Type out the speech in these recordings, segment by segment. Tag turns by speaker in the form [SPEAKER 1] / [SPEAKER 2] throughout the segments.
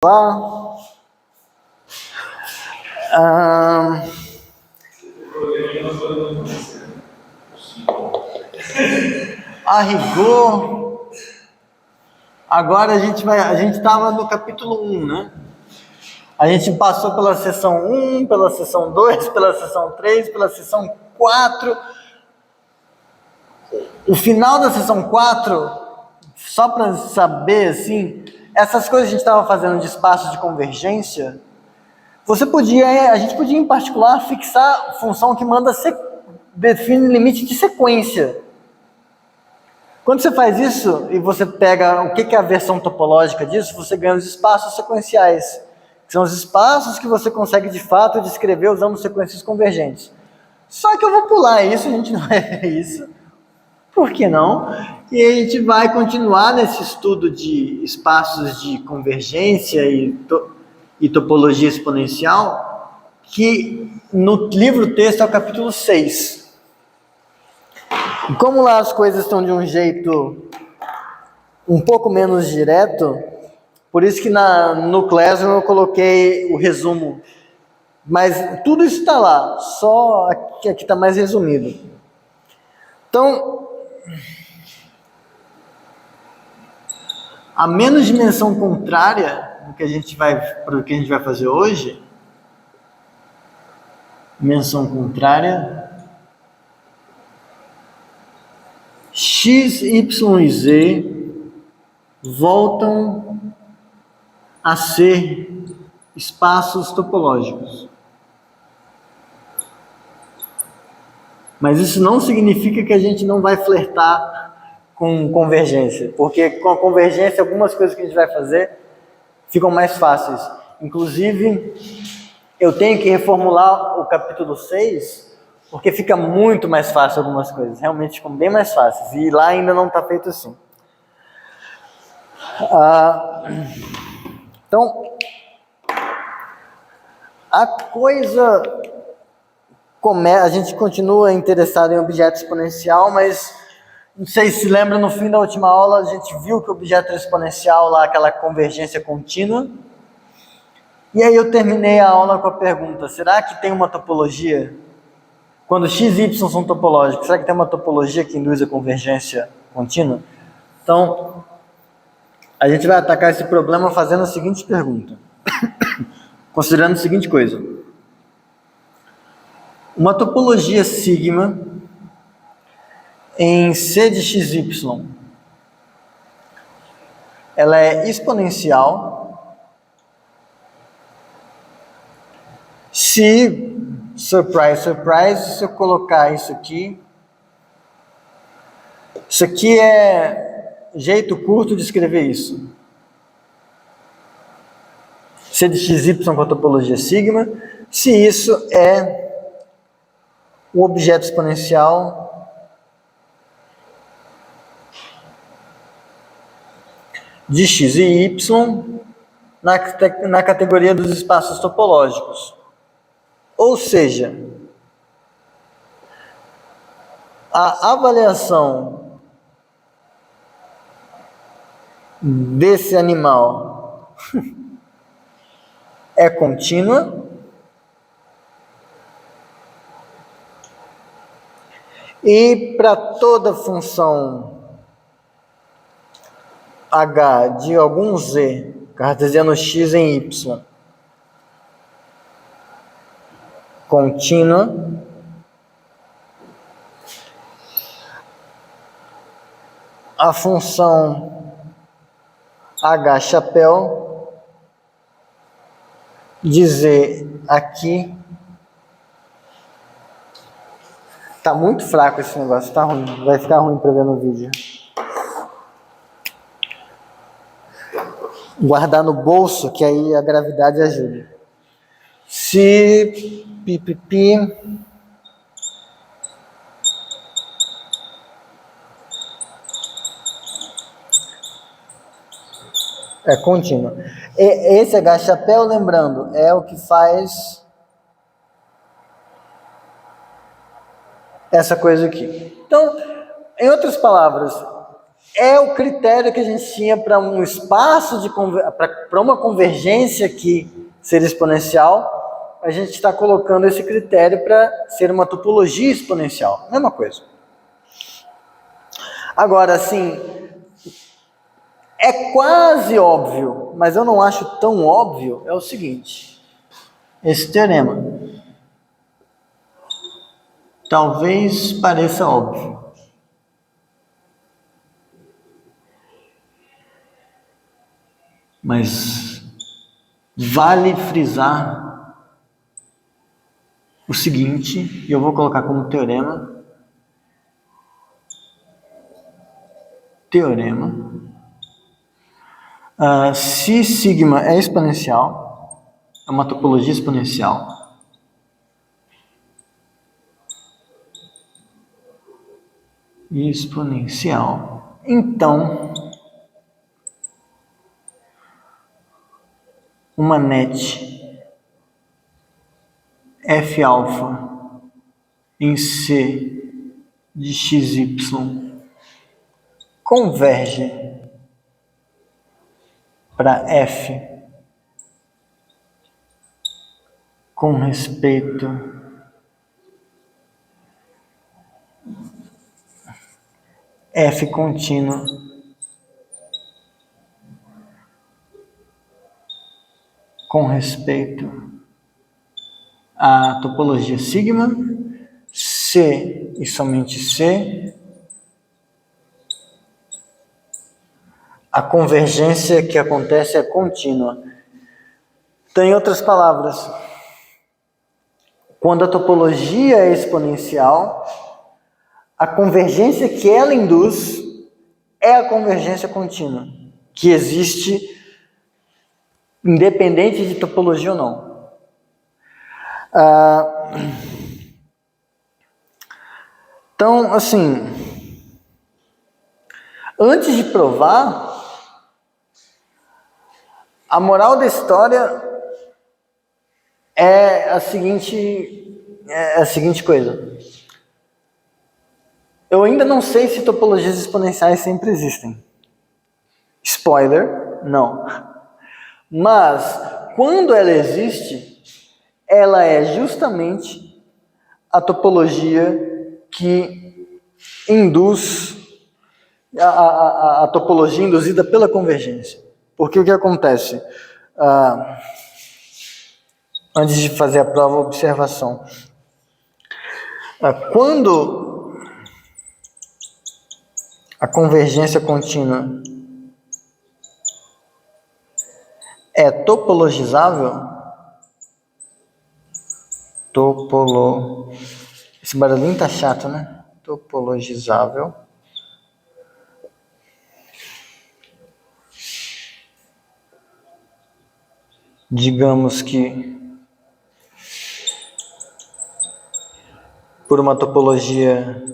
[SPEAKER 1] Lá. A rigor, agora a gente estava no capítulo 1, né? A gente passou pela seção 1, pela seção 2, pela seção 3, pela seção 4. O final da seção 4, só para saber, assim, essas coisas que a gente estava fazendo de espaços de convergência, a gente podia em particular fixar a função que define limite de sequência. Quando você faz isso e você pega o que é a versão topológica disso, você ganha os espaços sequenciais, que são os espaços que você consegue de fato descrever usando sequências convergentes. Só que eu vou pular isso, a gente não é isso. Por que não? E a gente vai continuar nesse estudo de espaços de convergência e topologia exponencial, que no livro-texto é o capítulo 6. E como lá as coisas estão de um jeito um pouco menos direto, por isso que no Classroom eu coloquei o resumo. Mas tudo isso está lá, só aqui está mais resumido. Então, a menos dimensão contrária do que a gente vai fazer hoje, dimensão contrária, x, y e z voltam a ser espaços topológicos. Mas isso não significa que a gente não vai flertar com convergência, porque com a convergência algumas coisas que a gente vai fazer ficam mais fáceis. Inclusive, eu tenho que reformular o capítulo 6, porque fica muito mais fácil algumas coisas, realmente ficam bem mais fáceis, e lá ainda não está feito assim. Então, a coisa... a gente continua interessado em objeto exponencial, mas não sei se lembra, no fim da última aula a gente viu que o objeto exponencial lá, aquela convergência contínua, e aí eu terminei a aula com a pergunta: será que tem uma topologia? Quando x e y são topológicos, será que tem uma topologia que induz a convergência contínua? Então, a gente vai atacar esse problema fazendo a seguinte pergunta, considerando a seguinte coisa: uma topologia sigma em C de xy, ela é exponencial se, surprise, surprise, se eu colocar isso aqui é jeito curto de escrever isso. C de xy com a topologia sigma, se isso é o objeto exponencial de x e y na categoria dos espaços topológicos. Ou seja, a avaliação desse animal é contínua e para toda função h de algum z cartesiano x em y contínua, a função h chapéu de z aqui, tá muito fraco esse negócio, tá ruim, vai ficar ruim para ver no vídeo. Guardar no bolso, que aí a gravidade ajuda. Se pipipi é contínuo. Esse H chapéu, lembrando, é o que faz essa coisa aqui. Então, em outras palavras, é o critério que a gente tinha para um espaço para uma convergência que seria exponencial. A gente está colocando esse critério para ser uma topologia exponencial. Mesma coisa. Agora, assim, é quase óbvio, mas eu não acho tão óbvio, é o seguinte. Esse teorema talvez pareça óbvio. Mas vale frisar o seguinte, e eu vou colocar como teorema. Se sigma é exponencial, é uma topologia exponencial, então uma net f alfa em C de xy converge para f com respeito f contínuo com respeito à topologia sigma, C e somente C, a convergência que acontece é contínua. Então, em outras palavras, quando a topologia é exponencial, a convergência que ela induz é a convergência contínua, que existe independente de topologia ou não. Então, assim, antes de provar, a moral da história é a seguinte coisa. Eu ainda não sei se topologias exponenciais sempre existem. Spoiler, não. Mas, quando ela existe, ela é justamente a topologia que induz a topologia induzida pela convergência. Porque o que acontece? Antes de fazer a prova, observação. Quando a convergência contínua é topologizável, esse barulhinho tá chato, né? Topologizável. Digamos que por uma topologia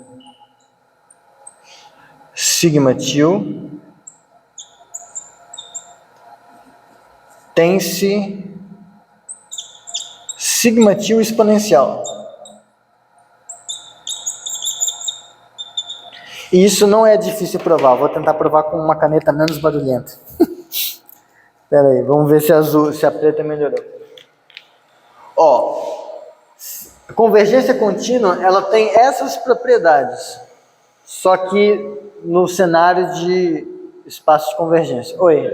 [SPEAKER 1] sigma-til, tem-se sigma-til exponencial. E isso não é difícil provar. Vou tentar provar com uma caneta menos barulhenta. Espera aí, vamos ver se a preta melhorou. A convergência contínua, ela tem essas propriedades, só que no cenário de espaço de convergência. Oi.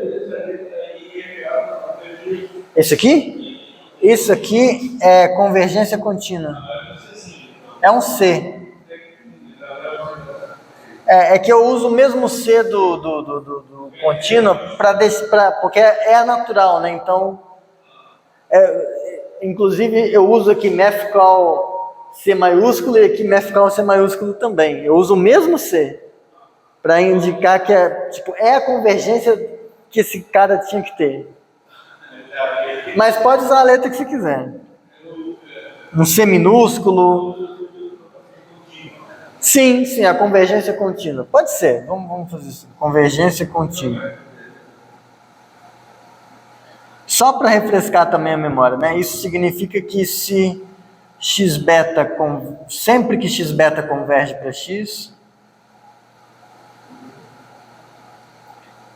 [SPEAKER 1] Esse aqui? Isso aqui é convergência contínua. É um C. É que eu uso o mesmo C do contínuo porque é natural, né? Então, inclusive eu uso aqui MEFCAL C maiúsculo e aqui MEFCAL C maiúsculo também. Eu uso o mesmo C para indicar que é a convergência que esse cara tinha que ter. Mas pode usar a letra que você quiser. Um C minúsculo. Sim, a convergência contínua. Pode ser, vamos fazer isso. Convergência contínua. Só para refrescar também a memória, né? Isso significa que se sempre que x beta converge para x,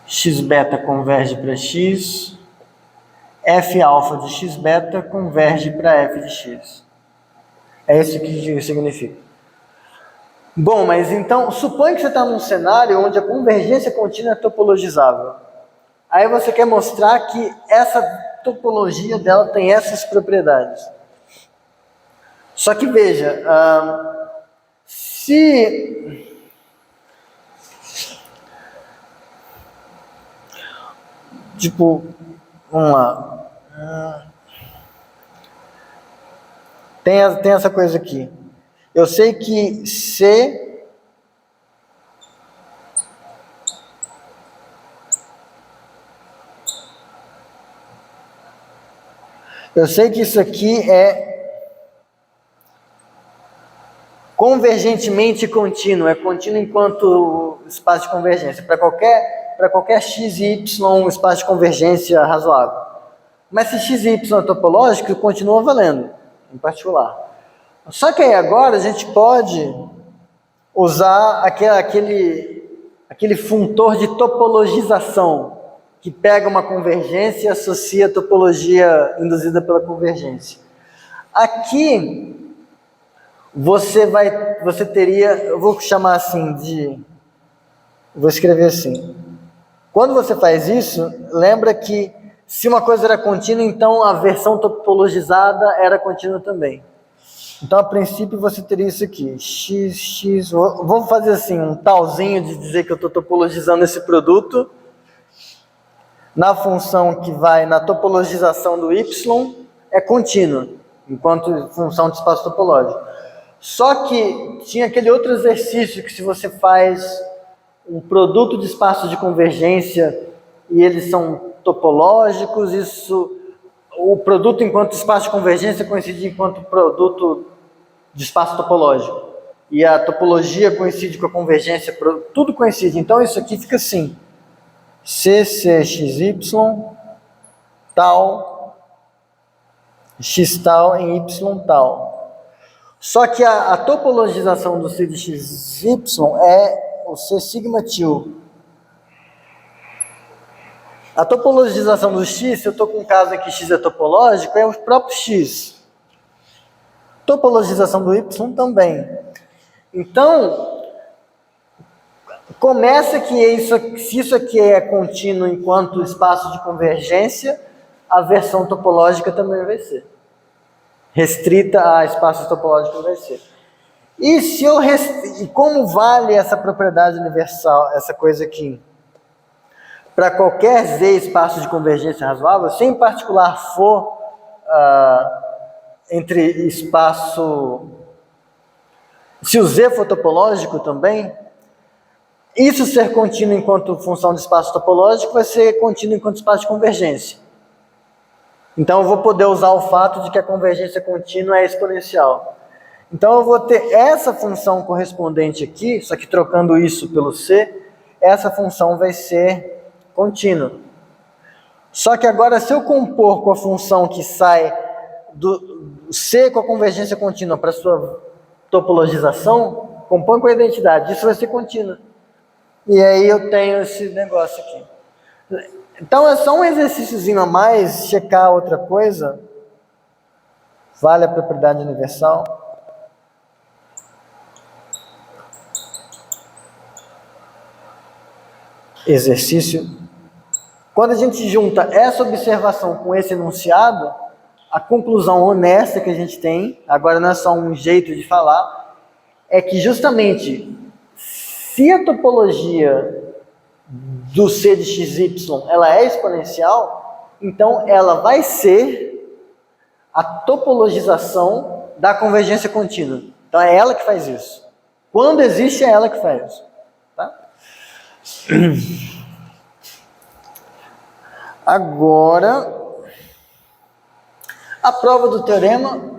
[SPEAKER 1] x beta converge para x, f alfa de x beta converge para f de x. É isso que significa. Bom, mas então, suponha que você está num cenário onde a convergência contínua é topologizável. Aí você quer mostrar que essa topologia dela tem essas propriedades. Só que veja, tipo, vamos lá. Tem essa coisa aqui. Eu sei que C eu sei que isso aqui é convergentemente contínuo, é contínuo enquanto espaço de convergência. Para qualquer x e y, um espaço de convergência razoável. Mas se x e y é topológico, continua valendo, em particular. Só que aí agora a gente pode usar aquele funtor de topologização, que pega uma convergência e associa a topologia induzida pela convergência. Aqui, você teria, eu vou chamar assim vou escrever assim. Quando você faz isso, lembra que se uma coisa era contínua, então a versão topologizada era contínua também. Então, a princípio, você teria isso aqui, x, vamos fazer assim, um talzinho de dizer que eu estou topologizando esse produto na função que vai na topologização do y, é contínua, enquanto função de espaço topológico. Só que tinha aquele outro exercício que se você faz um produto de espaço de convergência e eles são topológicos, o produto enquanto espaço de convergência coincide enquanto produto de espaço topológico. E a topologia coincide com a convergência, tudo coincide. Então isso aqui fica assim. CCXY tal, x tal em y tal. Só que a topologização do C de XY é o C sigma til. A topologização do x, se eu estou com um caso aqui x é topológico, é o próprio x. Topologização do y também. Então, começa que se isso aqui é contínuo enquanto espaço de convergência, a versão topológica também vai ser. Restrita a espaços topológicos vai ser. E como vale essa propriedade universal, essa coisa aqui? Para qualquer Z espaço de convergência razoável, se em particular for entre espaço... Se o Z for topológico também, isso ser contínuo enquanto função de espaço topológico vai ser contínuo enquanto espaço de convergência. Então eu vou poder usar o fato de que a convergência contínua é exponencial. Então eu vou ter essa função correspondente aqui, só que trocando isso pelo C, essa função vai ser contínua. Só que agora se eu compor com a função que sai do C com a convergência contínua para sua topologização, compõe com a identidade, isso vai ser contínuo. E aí eu tenho esse negócio aqui. Então é só um exercíciozinho a mais, checar outra coisa. Vale a propriedade universal. Exercício. Quando a gente junta essa observação com esse enunciado, a conclusão honesta que a gente tem, agora não é só um jeito de falar, é que justamente se a topologia do C de XY ela é exponencial, então ela vai ser a topologização da convergência contínua. Então é ela que faz isso. Quando existe, é ela que faz isso. Tá? Agora, a prova do teorema,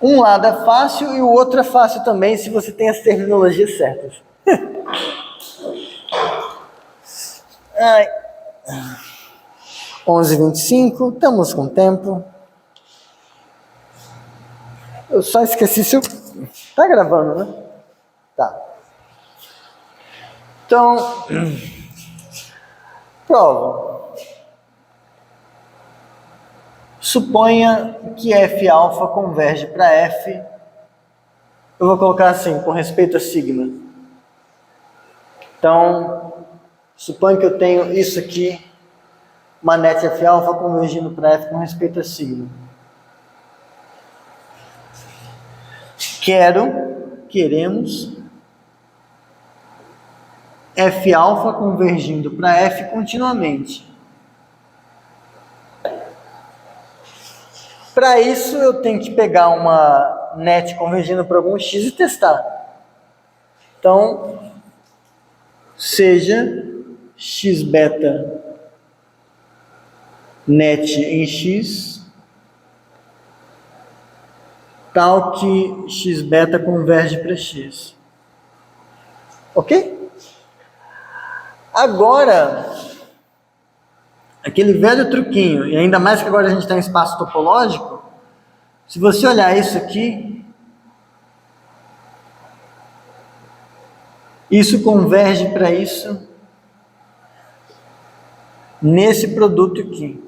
[SPEAKER 1] um lado é fácil e o outro é fácil também, se você tem as terminologias certas. 11h25, estamos com tempo. Eu só esqueci se eu... Tá gravando, né? Tá. Então... Prova. Suponha que F-alfa converge para F. Eu vou colocar assim, com respeito a sigma. Então, suponha que eu tenho isso aqui, uma net F-alfa convergindo para F com respeito a sigma. Queremos F-alfa convergindo para F continuamente. Para isso, eu tenho que pegar uma net convergindo para algum x e testar. Então, seja x beta net em x, tal que x beta converge para x. Ok? Agora, aquele velho truquinho, e ainda mais que agora a gente está em espaço topológico, se você olhar isso aqui, isso converge para isso nesse produto aqui.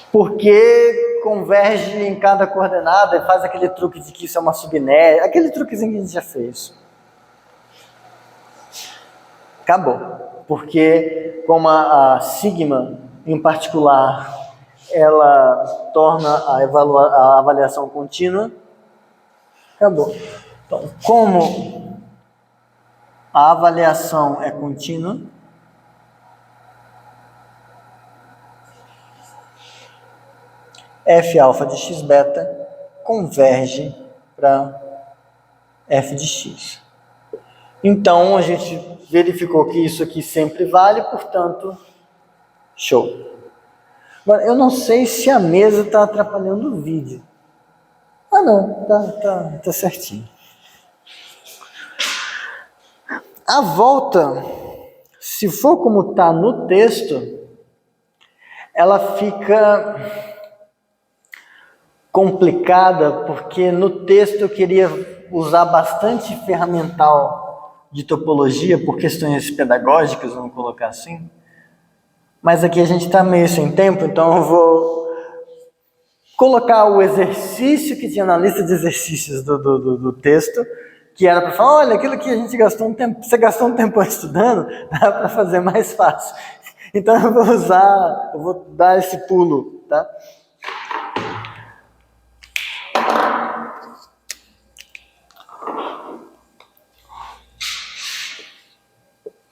[SPEAKER 1] Porque converge em cada coordenada e faz aquele truque de que isso é uma subnet, aquele truquezinho que a gente já fez. Acabou. Porque como a sigma, em particular, ela torna a avaliação contínua, acabou. Então, como a avaliação é contínua, F-alfa de x beta converge para f de x. Então, a gente verificou que isso aqui sempre vale, portanto, show. Agora, eu não sei se a mesa está atrapalhando o vídeo. Ah, não, tá certinho. A volta, se for como está no texto, ela fica complicada, porque no texto eu queria usar bastante ferramental de topologia por questões pedagógicas, vamos colocar assim. Mas aqui a gente está meio sem tempo, então eu vou colocar o exercício que tinha na lista de exercícios do texto, que era para falar, olha, aquilo que a gente gastou um tempo, você gastou um tempo estudando, dá para fazer mais fácil. Então eu vou dar esse pulo, tá?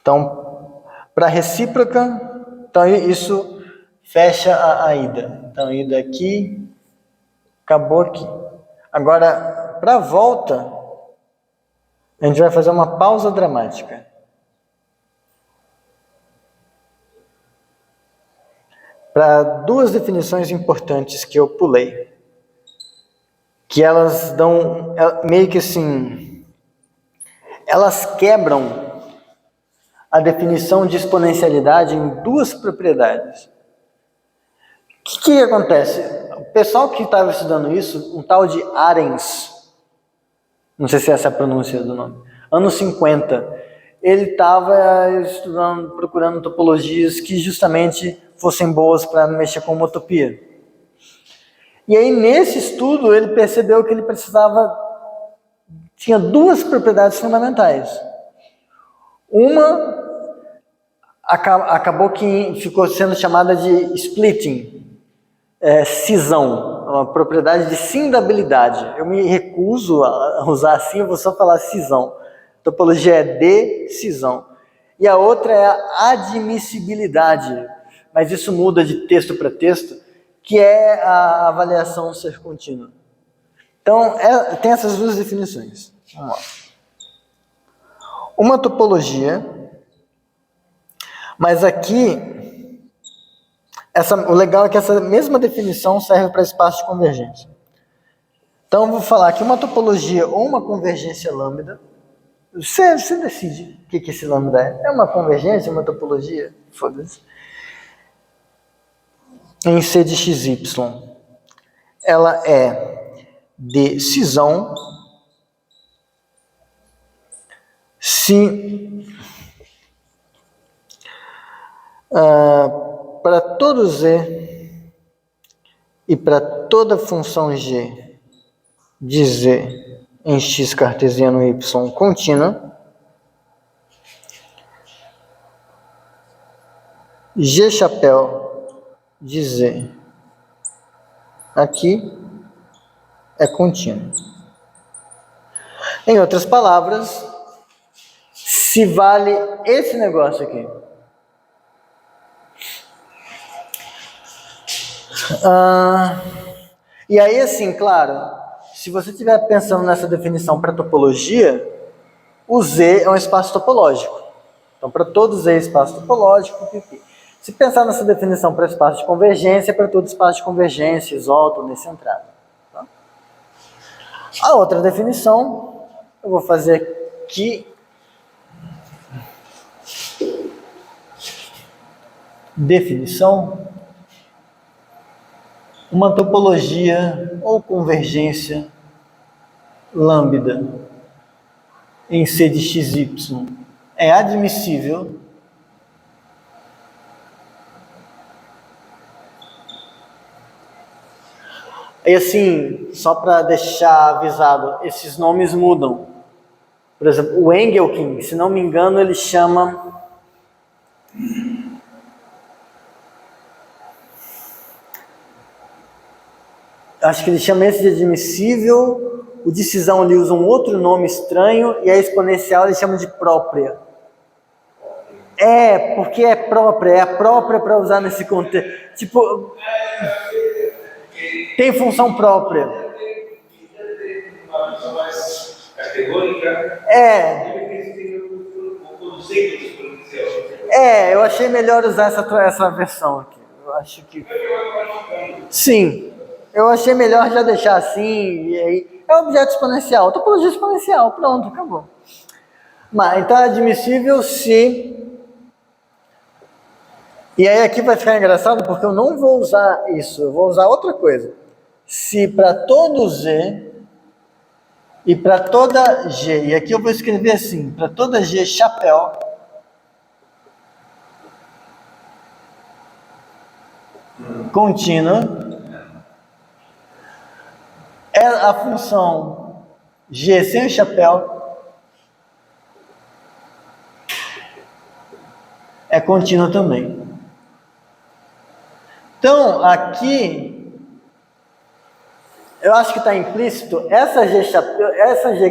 [SPEAKER 1] Então, para recíproca, então isso fecha a ida. Então, ida aqui, acabou aqui. Agora, para a volta, a gente vai fazer uma pausa dramática. Para duas definições importantes que eu pulei, que elas dão meio que assim, elas quebram a definição de exponencialidade em duas propriedades. O que acontece? O pessoal que estava estudando isso, um tal de Arens, não sei se essa é a pronúncia do nome, anos 50, ele estava estudando, procurando topologias que justamente fossem boas para mexer com homotopia. E aí, nesse estudo, ele percebeu que ele tinha duas propriedades fundamentais. Uma acabou que ficou sendo chamada de splitting, cisão, uma propriedade de cindabilidade. Eu me recuso a usar assim, eu vou só falar cisão. Topologia é de cisão. E a outra é a admissibilidade, mas isso muda de texto para texto, que é a avaliação ser contínua. Então, tem essas duas definições. Vamos lá. Uma topologia, mas aqui, o legal é que essa mesma definição serve para espaço de convergência. Então, eu vou falar que uma topologia ou uma convergência lambda, você decide o que esse lambda é. É uma convergência, uma topologia? Foda-se. Em C de xy, ela é de cisão Se para todo Z e para toda função G de Z em x cartesiano y contínua, G chapéu de Z aqui é contínuo. Em outras palavras, se vale esse negócio aqui. E aí, assim, claro, se você estiver pensando nessa definição para topologia, o Z é um espaço topológico. Então, para todo Z é espaço topológico. Se pensar nessa definição para espaço de convergência, para todo espaço de convergência, isótono, centrado. Tá? A outra definição, eu vou fazer aqui. Definição. Uma topologia ou convergência lambda em C de xy é admissível e assim, só para deixar avisado, esses nomes mudam. Por exemplo, o Engelking, se não me engano, ele chama acho que ele chama esse de admissível, o de cisão ele usa um outro nome estranho, e a exponencial ele chama de própria. É, porque é a própria para usar nesse contexto. Tipo, tem função própria.
[SPEAKER 2] Uma função mais categórica.
[SPEAKER 1] Eu achei melhor usar essa versão aqui. Eu acho que... Sim. Eu achei melhor já deixar assim, e aí é objeto exponencial, topologia exponencial, pronto, acabou. Mas, então é admissível se... E aí aqui vai ficar engraçado, porque eu não vou usar isso, eu vou usar outra coisa. Se para todo Z e para toda G, e aqui eu vou escrever assim, para toda G chapéu, contínua, a função G sem o chapéu é contínua também. Então, aqui, eu acho que está implícito, essa G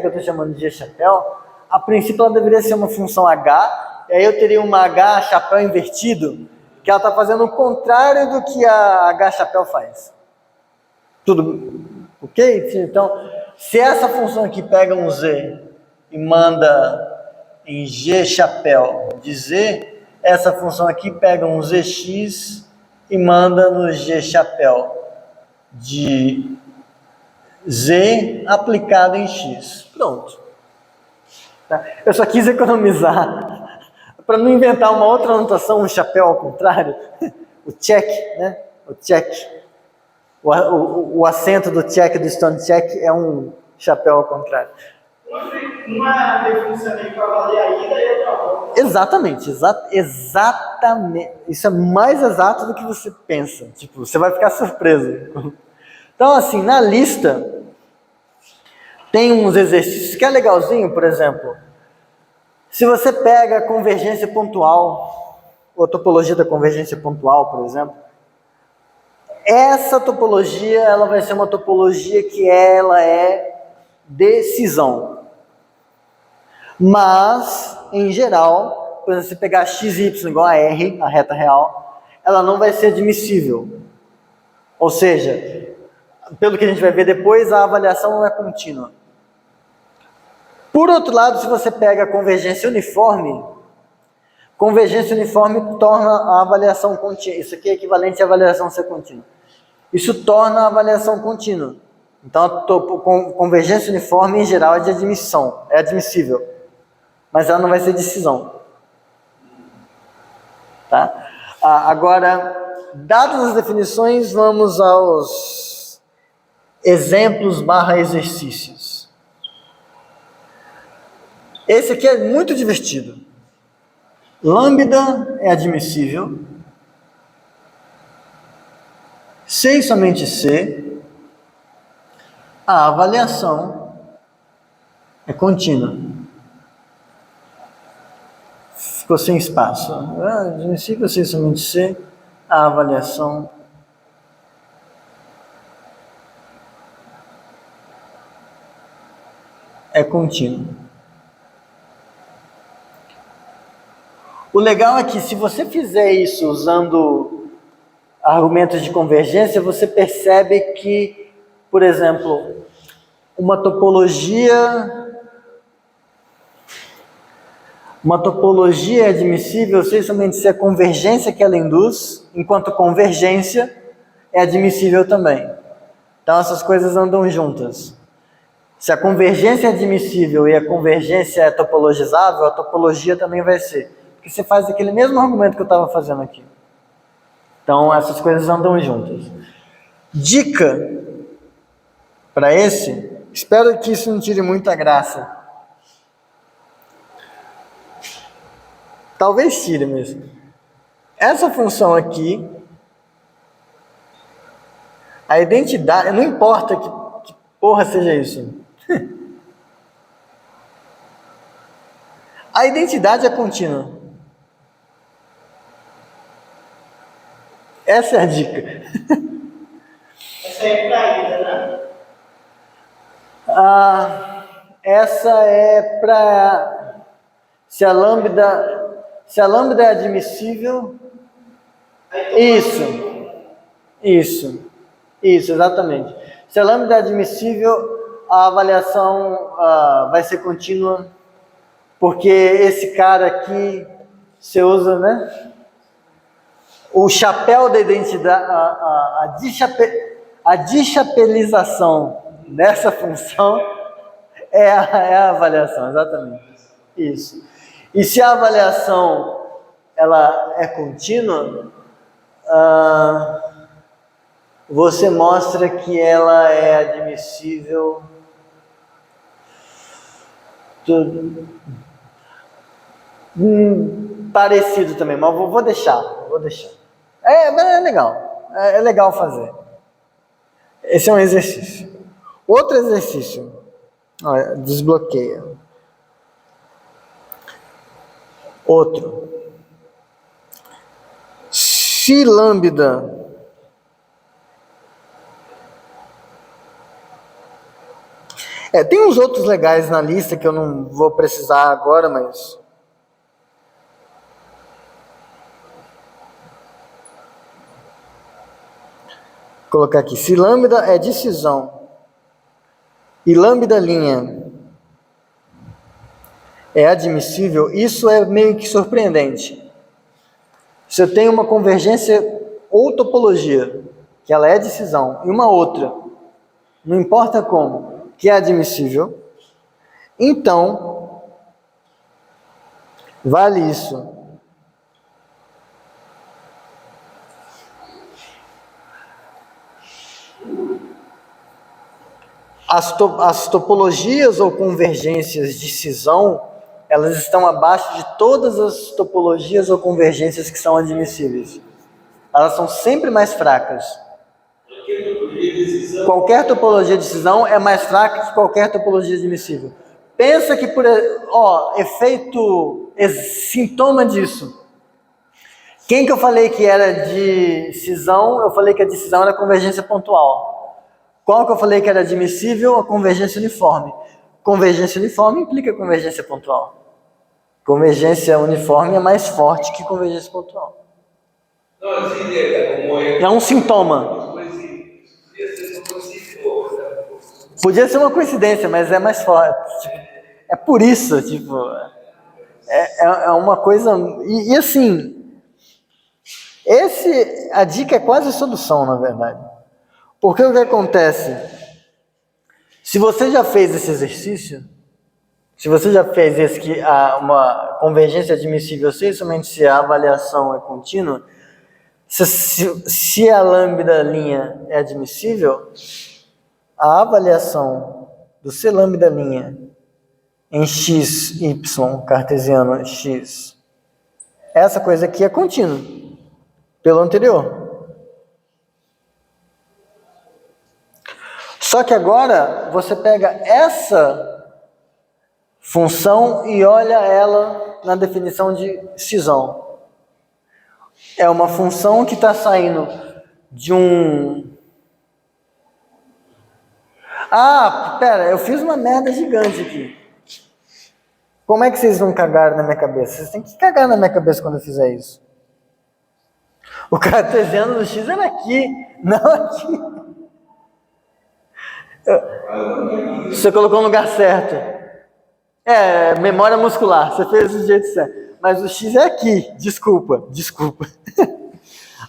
[SPEAKER 1] que eu estou chamando de G chapéu, a princípio ela deveria ser uma função H, e aí eu teria uma H chapéu invertido, que ela está fazendo o contrário do que a H chapéu faz. Tudo ok? Então, se essa função aqui pega um Z e manda em G chapéu de Z, essa função aqui pega um Zx e manda no G chapéu de Z aplicado em X. Pronto. Tá? Eu só quis economizar para não inventar uma outra anotação, um chapéu ao contrário. O check, né? O check. O acento do check, do stone check, é um chapéu ao contrário.
[SPEAKER 2] Uma definição meio para valer a ida e outra volta.
[SPEAKER 1] Exatamente. Isso é mais exato do que você pensa. Tipo, você vai ficar surpreso. Então, assim, na lista, tem uns exercícios que é legalzinho, por exemplo. Se você pega a convergência pontual, ou a topologia da convergência pontual, por exemplo, essa topologia, ela vai ser uma topologia que ela é decisão. Mas, em geral, por exemplo, se pegar xy igual a R, a reta real, ela não vai ser admissível. Ou seja, pelo que a gente vai ver depois, a avaliação não é contínua. Por outro lado, se você pega a convergência uniforme torna a avaliação contínua. Isso aqui é equivalente à avaliação ser contínua. Isso torna a avaliação contínua. Então, a convergência uniforme, em geral, é de admissão, é admissível. Mas ela não vai ser decisão. Tá? Agora, dadas as definições, vamos aos exemplos / exercícios. Esse aqui é muito divertido. Lambda é admissível. Se e somente se a avaliação é contínua. Ficou sem espaço. Admissível se e somente se a avaliação é contínua. O legal é que se você fizer isso usando argumentos de convergência, você percebe que, por exemplo, uma topologia é admissível se somente se a convergência que ela induz, enquanto convergência é admissível também. Então essas coisas andam juntas. Se a convergência é admissível e a convergência é topologizável, a topologia também vai ser. Porque você faz aquele mesmo argumento que eu estava fazendo aqui. Então essas coisas andam juntas. Dica para esse, espero que isso não tire muita graça. Talvez tire mesmo. Essa função aqui, a identidade, não importa que porra seja isso. A identidade é contínua. Essa é a dica.
[SPEAKER 2] Essa é para ida, né?
[SPEAKER 1] Essa é para se a lambda é admissível. Isso, exatamente. Se a lambda é admissível, a avaliação vai ser contínua, porque esse cara aqui, você usa, né? O chapéu da identidade, a dichapelização dessa função é a avaliação, exatamente. Isso. E se a avaliação ela é contínua, você mostra que ela é admissível. Parecido também, mas vou deixar. É legal. É legal fazer. Esse é um exercício. Outro exercício. Olha, desbloqueia. Outro. Se lambda tem uns outros legais na lista que eu não vou precisar agora, mas vou colocar aqui. Se lambda é decisão e lambda linha é admissível, isso é meio que surpreendente. Se eu tenho uma convergência ou topologia, que ela é decisão, e uma outra, não importa como, que é admissível, então, vale isso. As topologias ou convergências de cisão, elas estão abaixo de todas as topologias ou convergências que são admissíveis. Elas são sempre mais fracas. Qualquer topologia de cisão é mais fraca que qualquer topologia admissível. Pensa que sintoma disso. Quem que eu falei que era de cisão? Eu falei que a de cisão era convergência pontual. Qual que eu falei que era admissível? A convergência uniforme. Convergência uniforme implica convergência pontual. Convergência uniforme é mais forte que convergência pontual. É um sintoma. Podia ser uma coincidência, mas é mais forte. É por isso, é uma coisa. E assim, a dica é quase a solução, na verdade. Porque o que acontece? Se você já fez esse exercício, se você já fez uma convergência admissível, somente se a avaliação é contínua, se a lambda linha é admissível, a avaliação do C lambda linha em x, y, cartesiano, x. Essa coisa aqui é contínua, pelo anterior. Só que agora, você pega essa função e olha ela na definição de cisão. É uma função que está saindo de um... Ah, pera, eu fiz uma merda gigante aqui. Como é que vocês vão cagar na minha cabeça? Vocês têm que cagar na minha cabeça quando eu fizer isso. O cartesiano do x era aqui, não aqui. Você colocou no lugar certo. É, memória muscular, você fez do jeito certo. Mas o x é aqui, desculpa.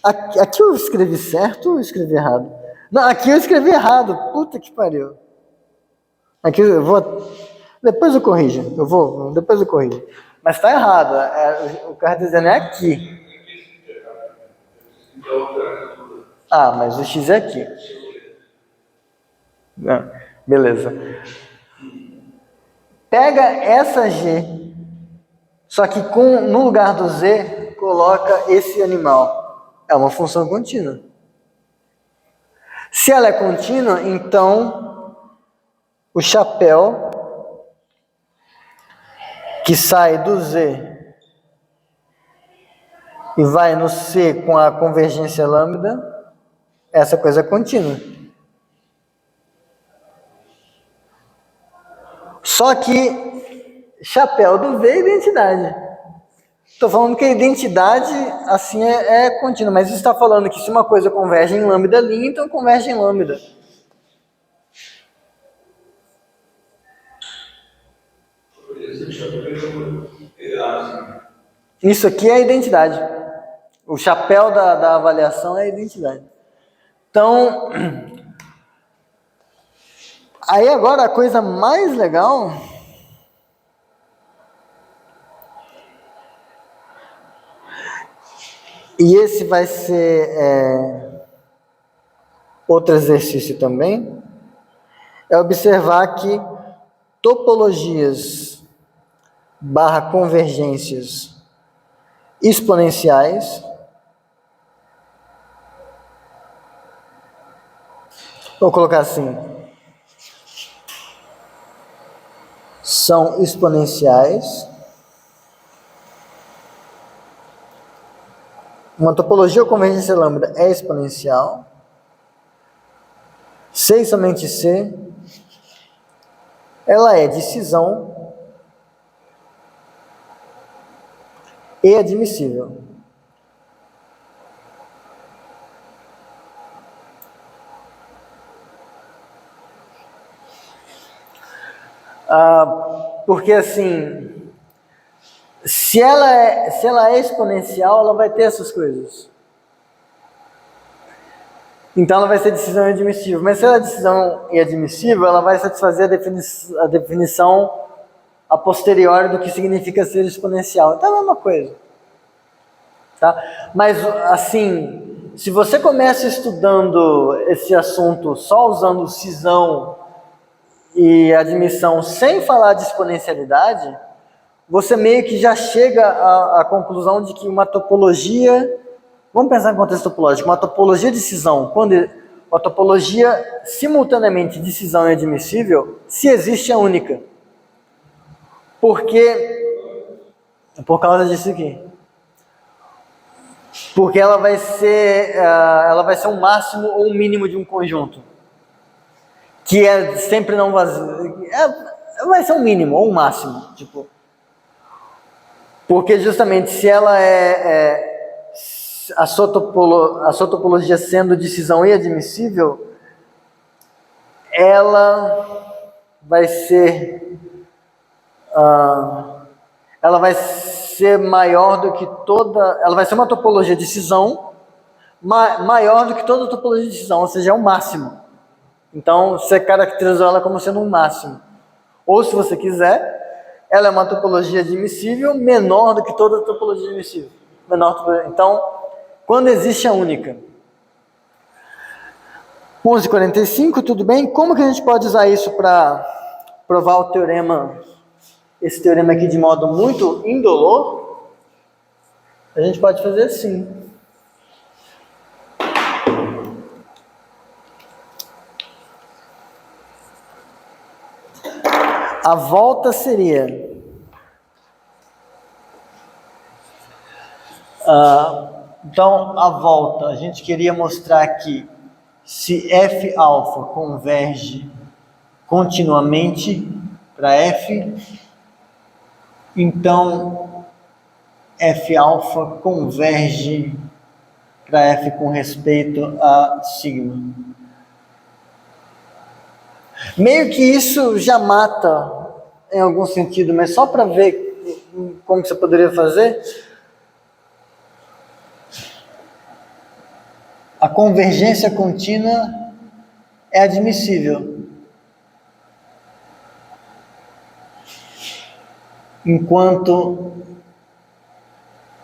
[SPEAKER 1] Aqui eu escrevi certo ou eu escrevi errado? Não, aqui eu escrevi errado, puta que pariu. Aqui eu vou... Depois eu corrijo, depois eu corrijo. Mas está errado, o cartesiano é aqui. Ah, mas o x é aqui. Não, beleza. Pega essa g, só que no lugar do z, coloca esse animal. É uma função contínua. Se ela é contínua, então o chapéu que sai do z e vai no c com a convergência lambda, essa coisa é contínua. Só que chapéu do v é identidade. Estou falando que a identidade assim é contínua, mas isso está falando que se uma coisa converge em lambda ali, então converge em lambda. Isso aqui é a identidade. O chapéu da avaliação é a identidade. Então, aí agora a coisa mais legal e esse vai ser outro exercício também, é observar que topologias / convergências exponenciais vou colocar assim, são exponenciais. Uma topologia ou convergência lambda é exponencial. C e somente C, ela é de cisão e admissível. Porque assim, se ela é exponencial, ela vai ter essas coisas. Então ela vai ser decisão admissível. Mas se ela é decisão admissível, ela vai satisfazer a definição a posteriori do que significa ser exponencial. Então é a mesma coisa. Tá? Mas assim, se você começa estudando esse assunto só usando cisão e admissão sem falar de exponencialidade, você meio que já chega à conclusão de que uma topologia, vamos pensar em contexto topológico, uma topologia de cisão, uma topologia simultaneamente de cisão e admissível, se existe, é única. Por causa disso aqui. Porque ela vai ser um máximo ou um mínimo de um conjunto. Que é sempre não vazio. Vai ser um mínimo ou um máximo. Tipo, porque justamente se ela a sua topologia sendo de cisão e admissível, ela vai ser maior do que ela vai ser uma topologia de cisão maior do que toda topologia de cisão, ou seja, é o máximo. Então, você caracterizou ela como sendo um máximo. Ou, se você quiser, ela é uma topologia admissível menor do que toda topologia admissível. Então, quando existe a única. 11h45, tudo bem? Como que a gente pode usar isso para provar o teorema esse teorema aqui de modo muito indolor, a gente pode fazer assim. A volta seria então a volta, a gente queria mostrar que se f alfa converge continuamente para f, então f alfa converge para f com respeito a sigma. Meio que isso já mata em algum sentido, mas só para ver como que você poderia fazer. A convergência contínua é admissível, enquanto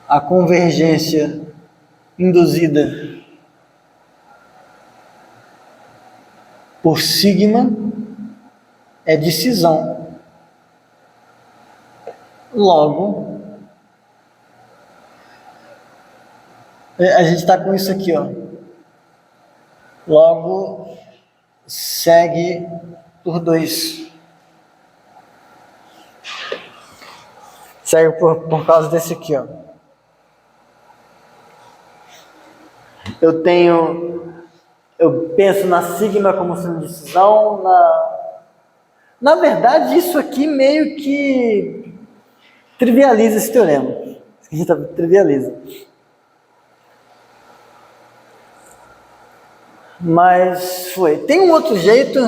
[SPEAKER 1] a convergência induzida por sigma é de cisão. Logo, a gente está com isso aqui, ó. Logo, segue por 2. Segue por causa desse aqui, ó. Eu penso na sigma como sendo de cisão, na verdade, isso aqui meio que trivializa esse teorema. Trivializa. Mas foi. Tem um outro jeito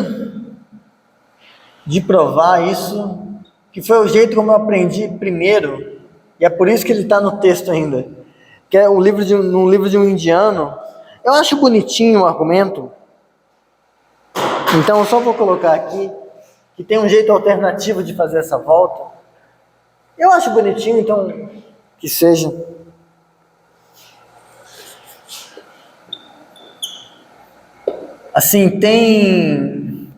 [SPEAKER 1] de provar isso, que foi o jeito como eu aprendi primeiro, e é por isso que ele está no texto ainda, que é no livro de um indiano. Eu acho bonitinho o argumento, então eu só vou colocar aqui que tem um jeito alternativo de fazer essa volta. Eu acho bonitinho, então que seja. Assim, tem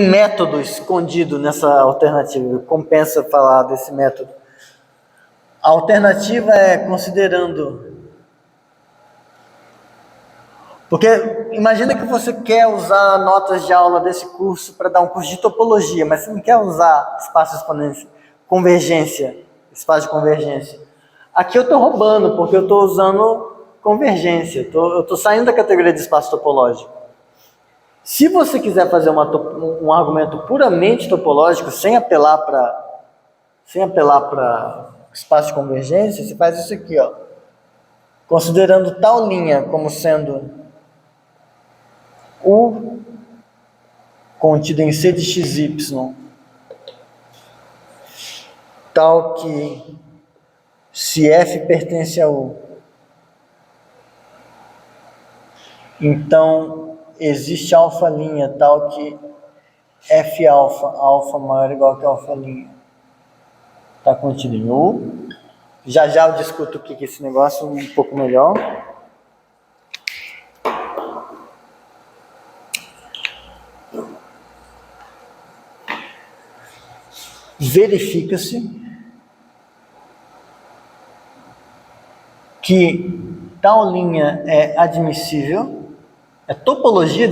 [SPEAKER 1] método escondido nessa alternativa, compensa falar desse método. A alternativa é considerando... Porque imagina que você quer usar notas de aula desse curso para dar um curso de topologia, mas você não quer usar espaço exponencial, convergência, espaço de convergência. Aqui eu estou roubando, porque eu estou usando convergência, eu estou saindo da categoria de espaço topológico. Se você quiser fazer um argumento puramente topológico, sem apelar para espaço de convergência, você faz isso aqui, ó. Considerando tal linha como sendo U contido em C de XY, tal que se F pertence a U, então existe alfa linha tal que F alfa maior ou igual que alfa linha, está contido em U. Já eu discuto o que é esse negócio um pouco melhor. Verifica-se que tal linha é admissível, é topologia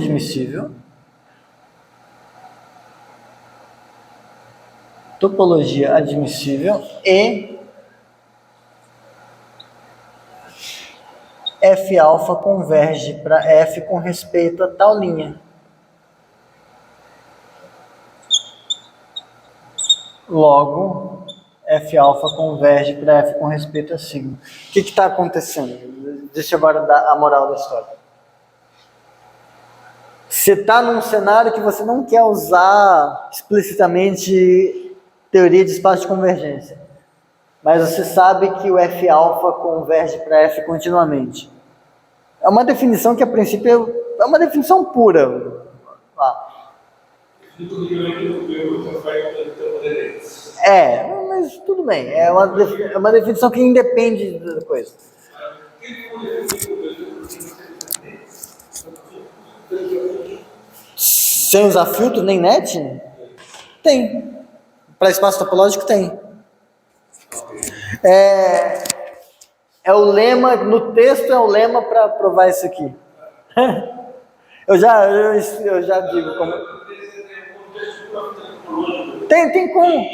[SPEAKER 1] admissível, e F alfa converge para F com respeito a tal linha. Logo, F alfa converge para F com respeito a sigma. O que está acontecendo? Deixa eu agora dar a moral da história. Você está num cenário que você não quer usar explicitamente teoria de espaço de convergência, mas você sabe que o F alfa converge para F continuamente. É uma definição que a princípio é uma definição pura. Mas tudo bem. É uma definição que independe da coisa. Sem usar filtro nem net? Tem. Para espaço topológico tem. É o lema, no texto é o lema para provar isso aqui. Eu já digo como. Tem como.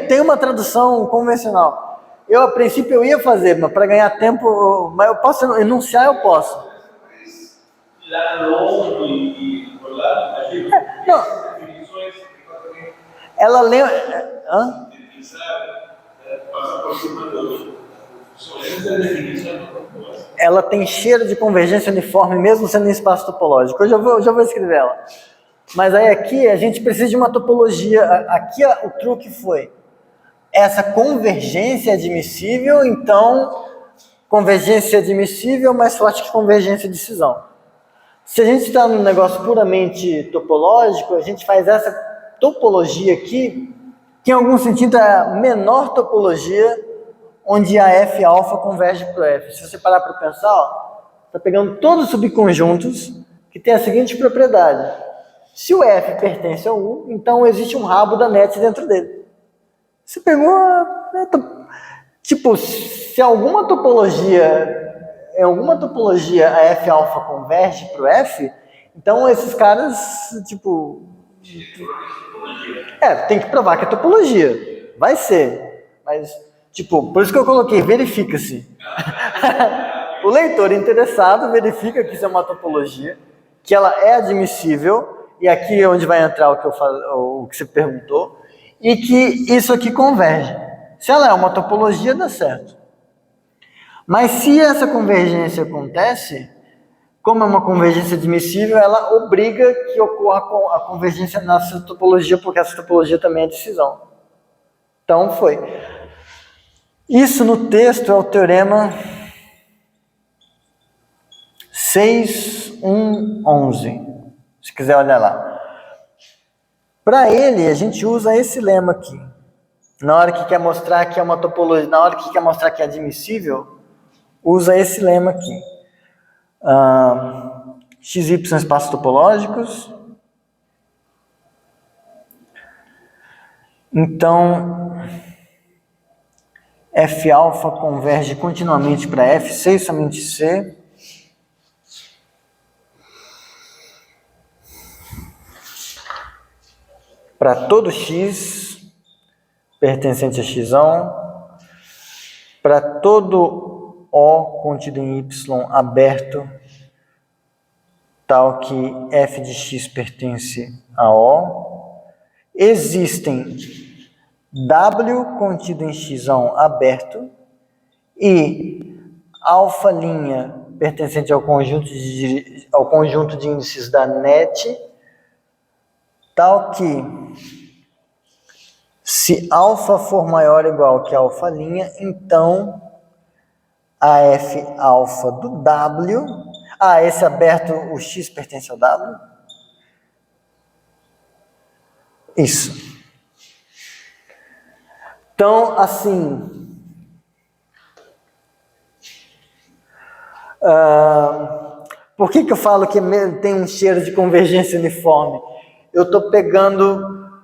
[SPEAKER 1] Tem uma tradução convencional. Eu, a princípio, eu ia fazer, mas para ganhar tempo, mas eu posso enunciar, eu posso. Não, ela lembra. Hã? Ela tem cheiro de convergência uniforme, mesmo sendo em espaço topológico. Eu já vou escrever ela. Mas aí aqui a gente precisa de uma topologia. Aqui o truque foi: essa convergência é admissível, então convergência admissível mais forte que convergência de cisão. Se a gente está num negócio puramente topológico, a gente faz essa topologia aqui, que em algum sentido é a menor topologia, onde a F alfa converge para o F. Se você parar para pensar, está pegando todos os subconjuntos que tem a seguinte propriedade: se o F pertence ao U, então existe um rabo da net dentro dele. Você pegou, tipo, se em alguma topologia a F alfa converge para o F, então esses caras, tipo, tem que provar que é topologia. Vai ser, mas, tipo, por isso que eu coloquei, verifica-se. O leitor interessado verifica que isso é uma topologia, que ela é admissível, e aqui é onde vai entrar o que você perguntou, e que isso aqui converge. Se ela é uma topologia, dá certo. Mas se essa convergência acontece, como é uma convergência admissível, ela obriga que ocorra a convergência nessa topologia, porque essa topologia também é de cisão. Então foi. Isso no texto é o teorema 6.1.11. Se quiser olhar lá. Para ele, a gente usa esse lema aqui. Na hora que quer mostrar que é uma topologia, na hora que quer mostrar que é admissível, usa esse lema aqui. XY espaços topológicos. Então, F alfa converge continuamente para F, C e somente C. Para todo X pertencente a X1, para todo O contido em Y aberto, tal que F de X pertence a O, existem W contido em X1 aberto e alfa' pertencente ao conjunto de índices da net, tal que se alfa for maior ou igual que alfa', então a F alfa do W, esse aberto, o X pertence ao W? Isso. Então, assim, por que eu falo que tem um cheiro de convergência uniforme? Eu estou pegando,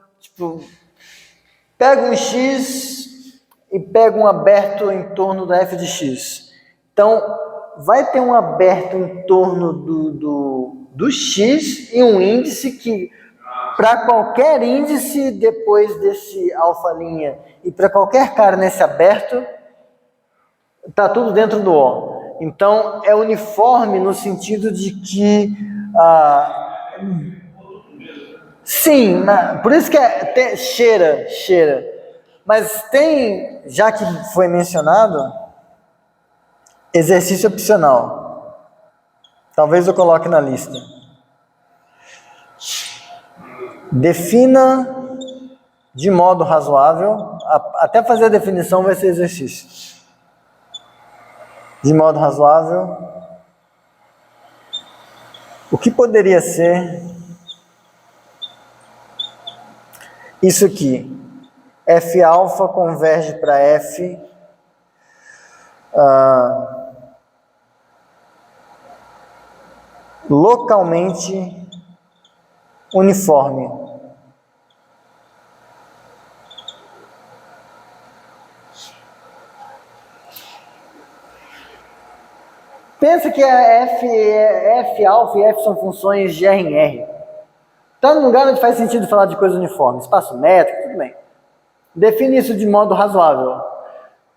[SPEAKER 1] pego um X e pego um aberto em torno da F de X. Então, vai ter um aberto em torno do X e um índice que, para qualquer índice depois desse alfa' e para qualquer cara nesse aberto, está tudo dentro do O. Então, é uniforme no sentido de que... sim, por isso que cheira. Mas tem, já que foi mencionado, exercício opcional. Talvez eu coloque na lista. Defina de modo razoável, até fazer a definição vai ser exercício. De modo razoável, o que poderia ser isso aqui? F alfa converge para F localmente uniforme. Pensa que a F alfa e F são funções de R em R. Está num lugar onde faz sentido falar de coisa uniforme, espaço métrico, tudo bem. Define isso de modo razoável.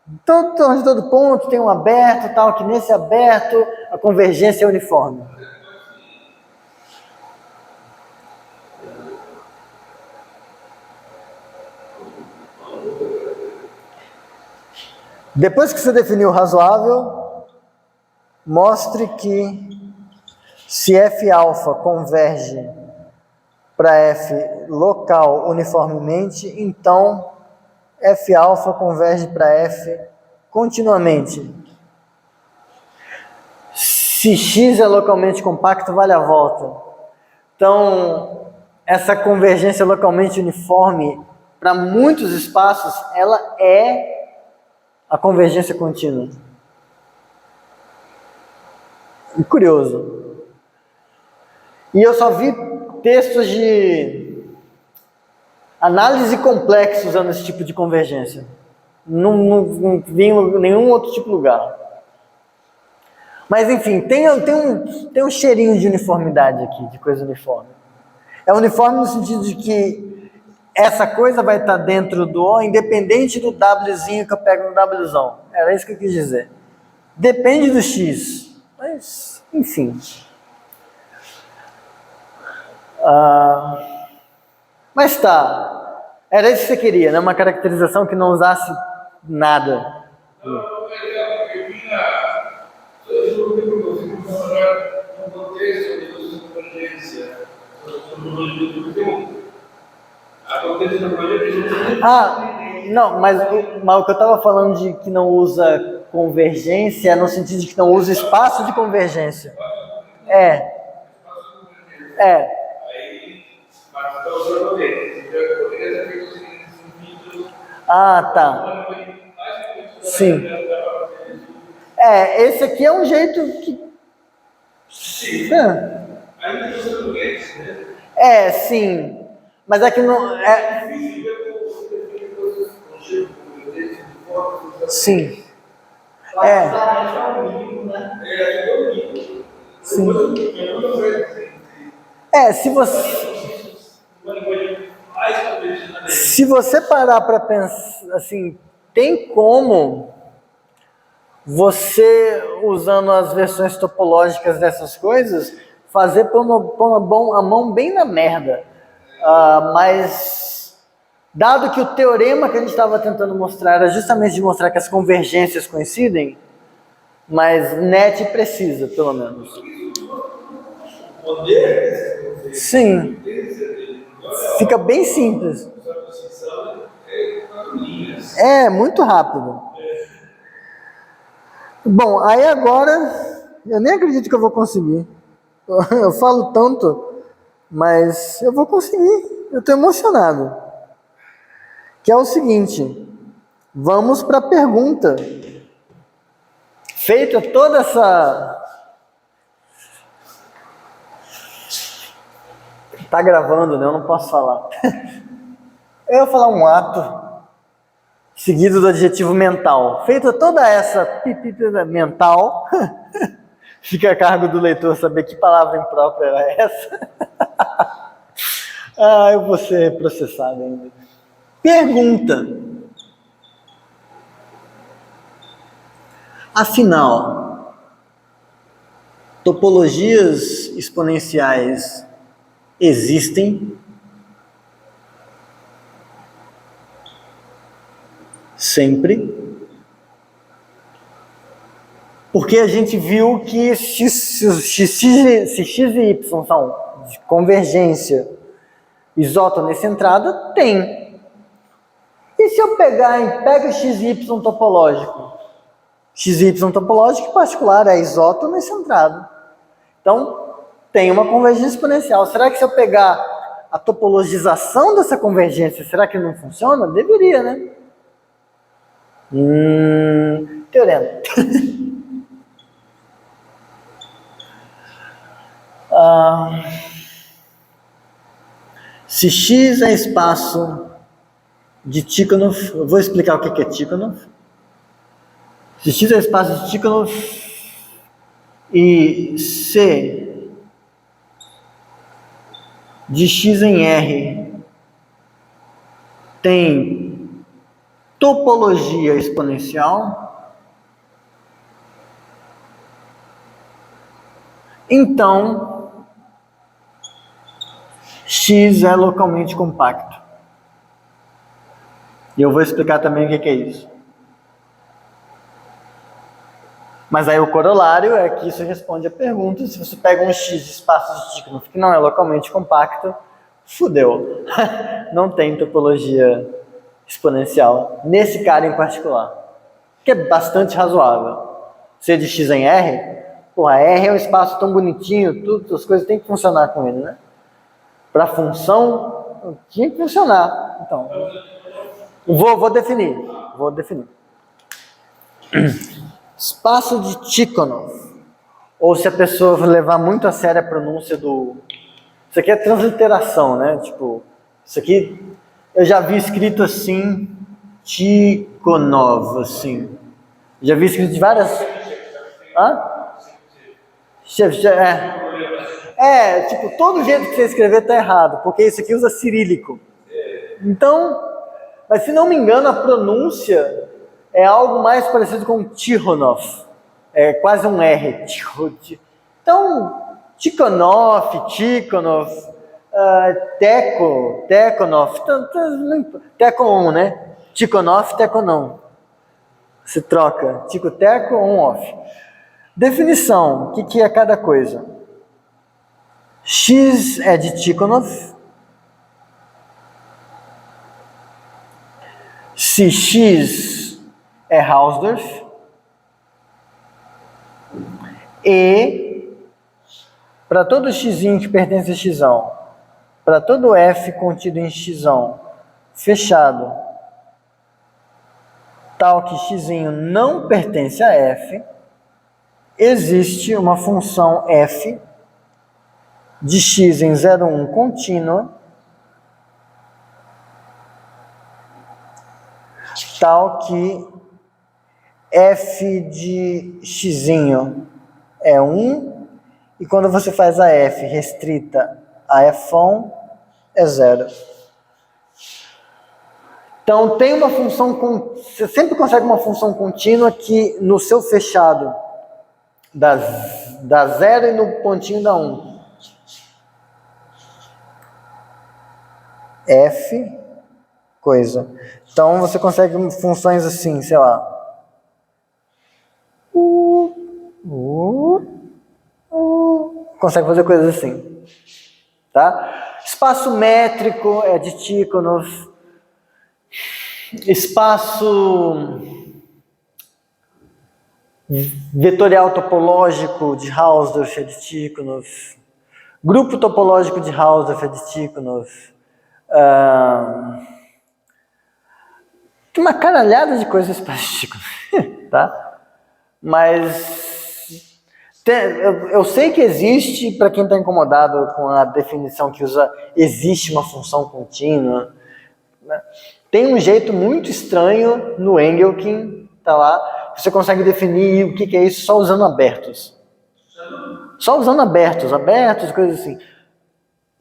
[SPEAKER 1] Então, de todo ponto tem um aberto, tal, que nesse aberto a convergência é uniforme. Depois que você definiu o razoável, mostre que se F alfa converge para F local uniformemente, então F alfa converge para F continuamente. Se X é localmente compacto, vale a volta. Então, essa convergência localmente uniforme, para muitos espaços, ela é a convergência contínua. Curioso. E eu só vi textos de análise complexa usando esse tipo de convergência. Não vi em nenhum outro tipo de lugar. Mas enfim, tem um cheirinho de uniformidade aqui, de coisa uniforme. É uniforme no sentido de que essa coisa vai estar dentro do O, independente do Wzinho que eu pego no Wzão. Era isso que eu quis dizer. Depende do X. Mas, enfim. Mas tá. Era isso que você queria, né? Uma caracterização que não usasse nada. Não, mas o que eu estava falando de que não usa convergência é no sentido de que não usa espaço de convergência. Tá. Sim. Esse aqui é um jeito que... sim. Mas é que não... Sim. Sim. Se você parar para pensar, assim, tem como você, usando as versões topológicas dessas coisas, fazer pôr a mão bem na merda. Mas, dado que o teorema que a gente estava tentando mostrar era justamente de mostrar que as convergências coincidem, mas net precisa, pelo menos. Sim. Fica bem simples. Muito rápido. Bom, aí agora, eu nem acredito que eu vou conseguir. Eu falo tanto, mas eu vou conseguir. Eu estou emocionado. Que é o seguinte, vamos para a pergunta. Feita toda essa... Tá gravando, né? Eu não posso falar. Eu vou falar um ato seguido do adjetivo mental. Feita toda essa pipita mental, fica a cargo do leitor saber que palavra imprópria era essa. Eu vou ser processado ainda. Pergunta. Afinal, topologias exponenciais existem? Sempre? Porque a gente viu que se x e y são de convergência isótona e centrada, tem. E se eu pega o x e y topológico? X e y topológico em particular é isótono e centrado. Então, tem uma convergência exponencial. Será que se eu pegar a topologização dessa convergência, será que não funciona? Deveria, né? Teorema. Se X é espaço de Tikhonov, eu vou explicar o que é Tikhonov. Se X é espaço de Tikhonov, e C de x em R tem topologia exponencial, então x é localmente compacto. E eu vou explicar também o que é isso. Mas aí o corolário é que isso responde a pergunta: se você pega um x de espaço de Tikhonov que não é localmente compacto, fudeu. Não tem topologia exponencial nesse cara em particular, que é bastante razoável. C de x em R, porra, R é um espaço tão bonitinho, tudo, as coisas têm que funcionar com ele, né? Para função, tinha que funcionar. Então, vou definir. Espaço de Tikhonov, ou se a pessoa levar muito a sério a pronúncia do... Isso aqui é transliteração, né? Tipo, isso aqui eu já vi escrito assim, Tikhonov, assim. Já vi escrito de várias... Hã? Tipo, todo jeito que você escrever tá errado, porque isso aqui usa cirílico. Então, mas se não me engano, a pronúncia é algo mais parecido com Tikhonov. É quase um R. Então, Tikhonov, Tekhonov, Tekhon, né? Tikhonov, Tekhon. Se troca. Tico, Teco, on-off. Definição. O que é cada coisa? X é de Tikhonov. Se X é Hausdorff, e para todo x que pertence a x, para todo f contido em x fechado, tal que x não pertence a f, existe uma função f de x em 0,1 contínua, tal que f de x é 1, e quando você faz a f restrita a f1, é 0. Então tem uma função, você sempre consegue uma função contínua que no seu fechado dá 0 e no pontinho dá 1. F coisa. Então você consegue funções assim, sei lá. Consegue fazer coisas assim. Tá? Espaço métrico é de Tikhonov. Espaço vetorial topológico de Hausdorff é de Tikhonov. Grupo topológico de Hausdorff é de Tikhonov. Tem uma caralhada de coisas para Tikhonov, tá? Mas eu sei que existe, para quem está incomodado com a definição que usa, existe uma função contínua, né? Tem um jeito muito estranho no Engelking, tá lá, você consegue definir o que é isso só usando abertos. Só usando abertos, coisas assim.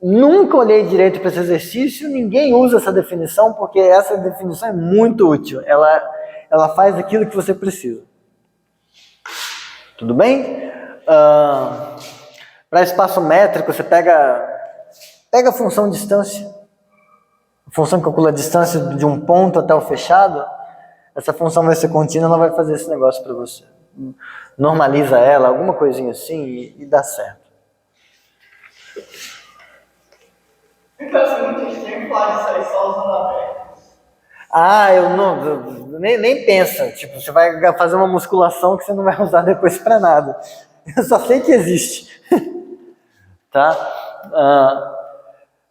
[SPEAKER 1] Nunca olhei direito para esse exercício, ninguém usa essa definição, porque essa definição é muito útil. Ela faz aquilo que você precisa. Tudo bem? Para espaço métrico, você pega a função distância. A função que calcula a distância de um ponto até o fechado. Essa função vai ser contínua, ela vai fazer esse negócio para você. Normaliza ela, alguma coisinha assim, e dá certo.
[SPEAKER 2] Então, assim, muito estranho falar disso aí só usando abertos.
[SPEAKER 1] Eu não, nem pensa. Tipo, você vai fazer uma musculação que você não vai usar depois para nada. Eu só sei que existe. Tá?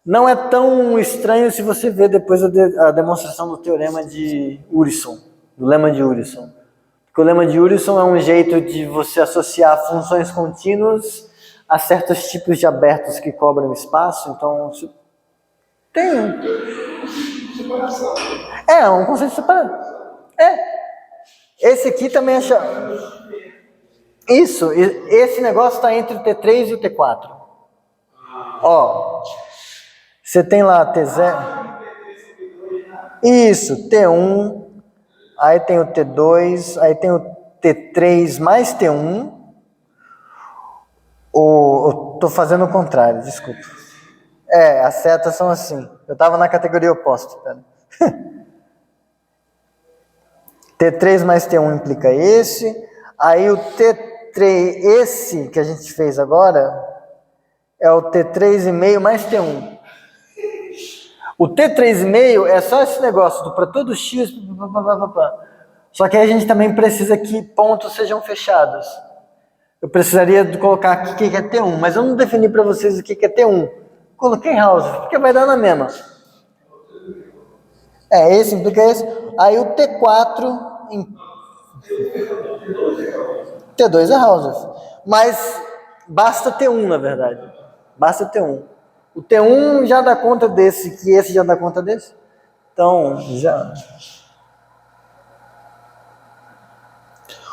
[SPEAKER 1] Não é tão estranho se você ver depois a demonstração do teorema de Urysohn, do lema de Urysohn. Porque o lema de Urysohn é um jeito de você associar funções contínuas a certos tipos de abertos que cobram espaço. Então, tem
[SPEAKER 2] separação.
[SPEAKER 1] um conceito separado. Esse aqui também é Isso, esse negócio está entre o T3 e o T4. Ó, você tem lá T0. Isso, T1, aí tem o T2, aí tem o T3 mais T1. Eu tô fazendo o contrário, desculpa. As setas são assim. Eu tava na categoria oposta, pera. T3 mais T1 implica esse. Aí o T3, esse que a gente fez agora, é o T3,5 mais T1. O T3,5 é só esse negócio para todo x. Só que aí a gente também precisa que pontos sejam fechados. Eu precisaria de colocar aqui o que é T1, mas eu não defini para vocês o que é T1. Coloquei house, porque vai dar na mesma. Esse implica esse. Aí o T4... T2 é house. Mas basta T1, na verdade. Basta T1. O T1 já dá conta desse, que esse já dá conta desse. Então, já...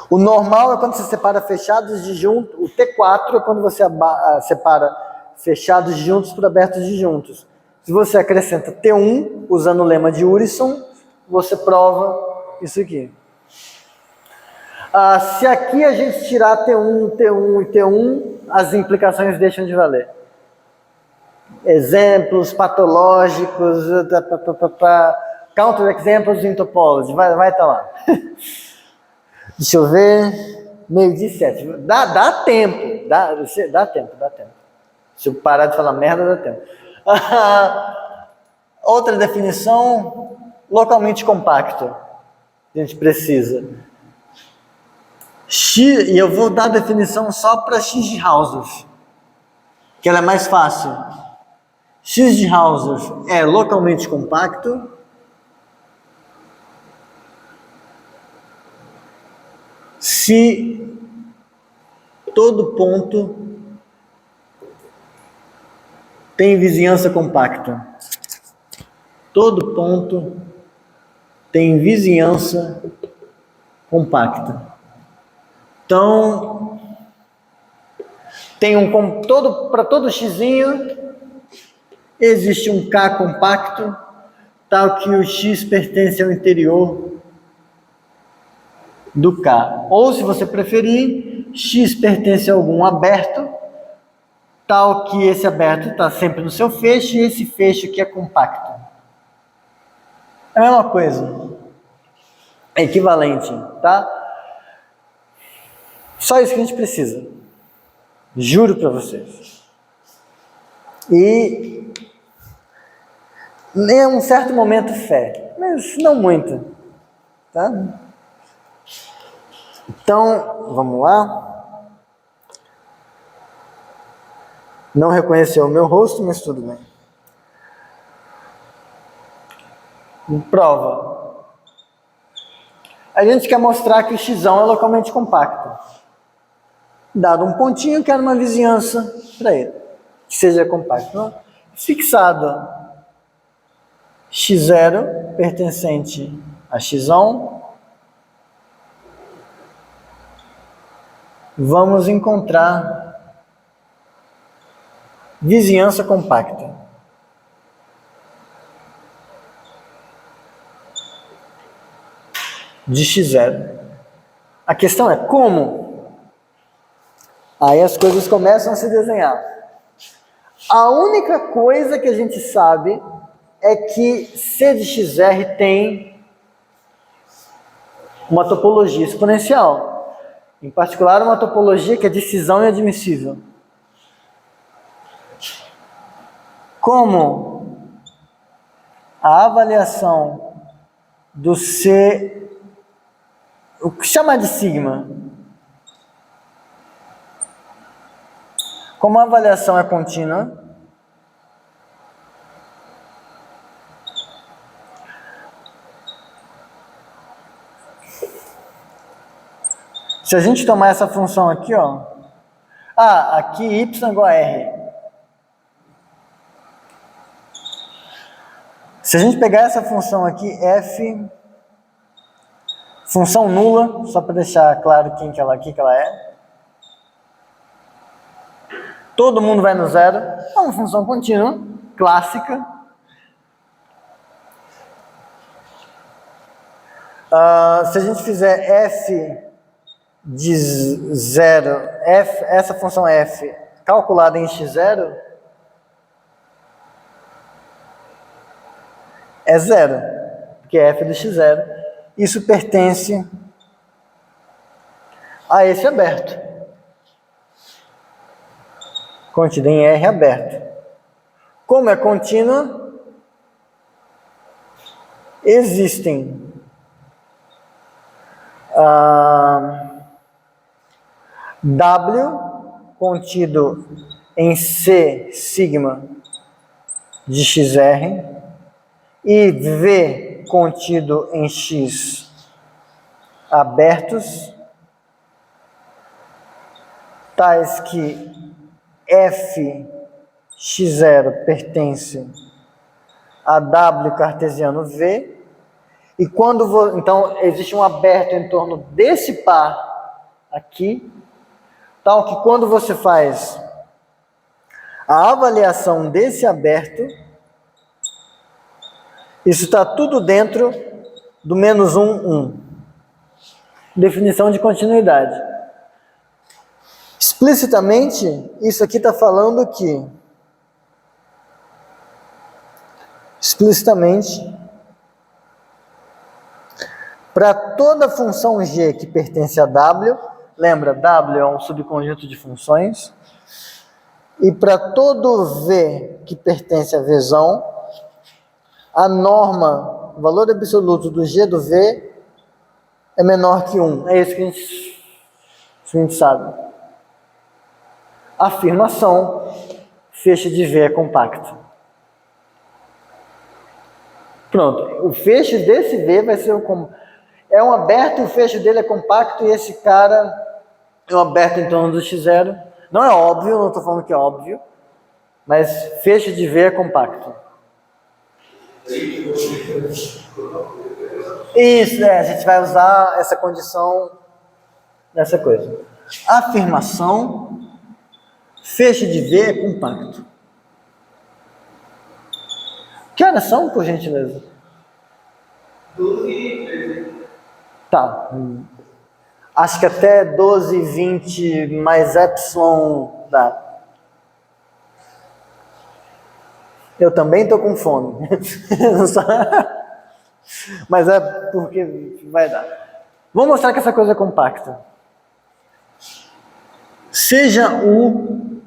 [SPEAKER 1] O normal é quando você separa fechados de juntos. O T4 é quando você separa fechados de juntos por abertos de juntos. Se você acrescenta T1, usando o lema de Urysohn, você prova isso aqui. Se aqui a gente tirar T1, T1 e T1, as implicações deixam de valer. Exemplos patológicos, counter-examples in topology, vai estar lá. Deixa eu ver, 12:07. Dá tempo, dá tempo. Se eu parar de falar merda, dá tempo. Outra definição, localmente compacto. A gente precisa. X, e eu vou dar a definição só para X de Hausdorff, que ela é mais fácil. X de Hausdorff é localmente compacto se todo ponto tem vizinhança compacta. Todo ponto tem vizinhança compacta. Então, tem para todo xzinho existe um K compacto, tal que o X pertence ao interior do K. Ou, se você preferir, X pertence a algum aberto, tal que esse aberto está sempre no seu feixe, e esse feixe aqui é compacto. É a mesma coisa. É equivalente, tá? Só isso que a gente precisa. Juro para vocês. E em um certo momento fé, mas não muito, tá? Então, vamos lá. Não reconheceu o meu rosto, mas tudo bem. Prova. A gente quer mostrar que o x é localmente compacto. Dado um pontinho, quero uma vizinhança para ele, que seja compacto. Fixado x0 pertencente a x1, vamos encontrar vizinhança compacta. De x0. A questão é como? Aí as coisas começam a se desenhar. A única coisa que a gente sabe é que C de XR tem uma topologia exponencial. Em particular, uma topologia que é de cisão e admissível. Como a avaliação do C, o que chama de sigma, como a avaliação é contínua, se a gente tomar essa função aqui, ó, aqui y igual a r. Se a gente pegar essa função aqui, f, função nula, só para deixar claro quem que ela é, Todo mundo vai no zero. É uma função contínua, clássica. Se a gente fizer f de zero, essa função f calculada em x0, é zero, porque é f do x0. Isso pertence a esse aberto, contido em R aberto. Como é contínua, existem W contido em C sigma de XR e V contido em X abertos, tais que F x0 pertence a W cartesiano V, e quando então existe um aberto em torno desse par aqui, tal que quando você faz a avaliação desse aberto, isso está tudo dentro do menos 1, 1. Definição de continuidade. Explicitamente, isso aqui está falando que, para toda função g que pertence a W, lembra, W é um subconjunto de funções, e para todo V que pertence a Vzão, a norma, o valor absoluto do G do V é menor que 1. É isso que a gente sabe. Afirmação, feixe de V é compacto. Pronto, o feixe desse V vai ser é um aberto, o feixe dele é compacto, e esse cara é um aberto em torno do x0. Não é óbvio, não estou falando que é óbvio, mas feixe de V é compacto. Isso, a gente vai usar essa condição nessa coisa. Afirmação, feixe de V é compacto. Que horas são, por gentileza?
[SPEAKER 2] 12h13.
[SPEAKER 1] Tá. Acho que até 12h20 mais epsilon dá. Eu também estou com fome. Mas é porque vai dar. Vou mostrar que essa coisa é compacta. Seja U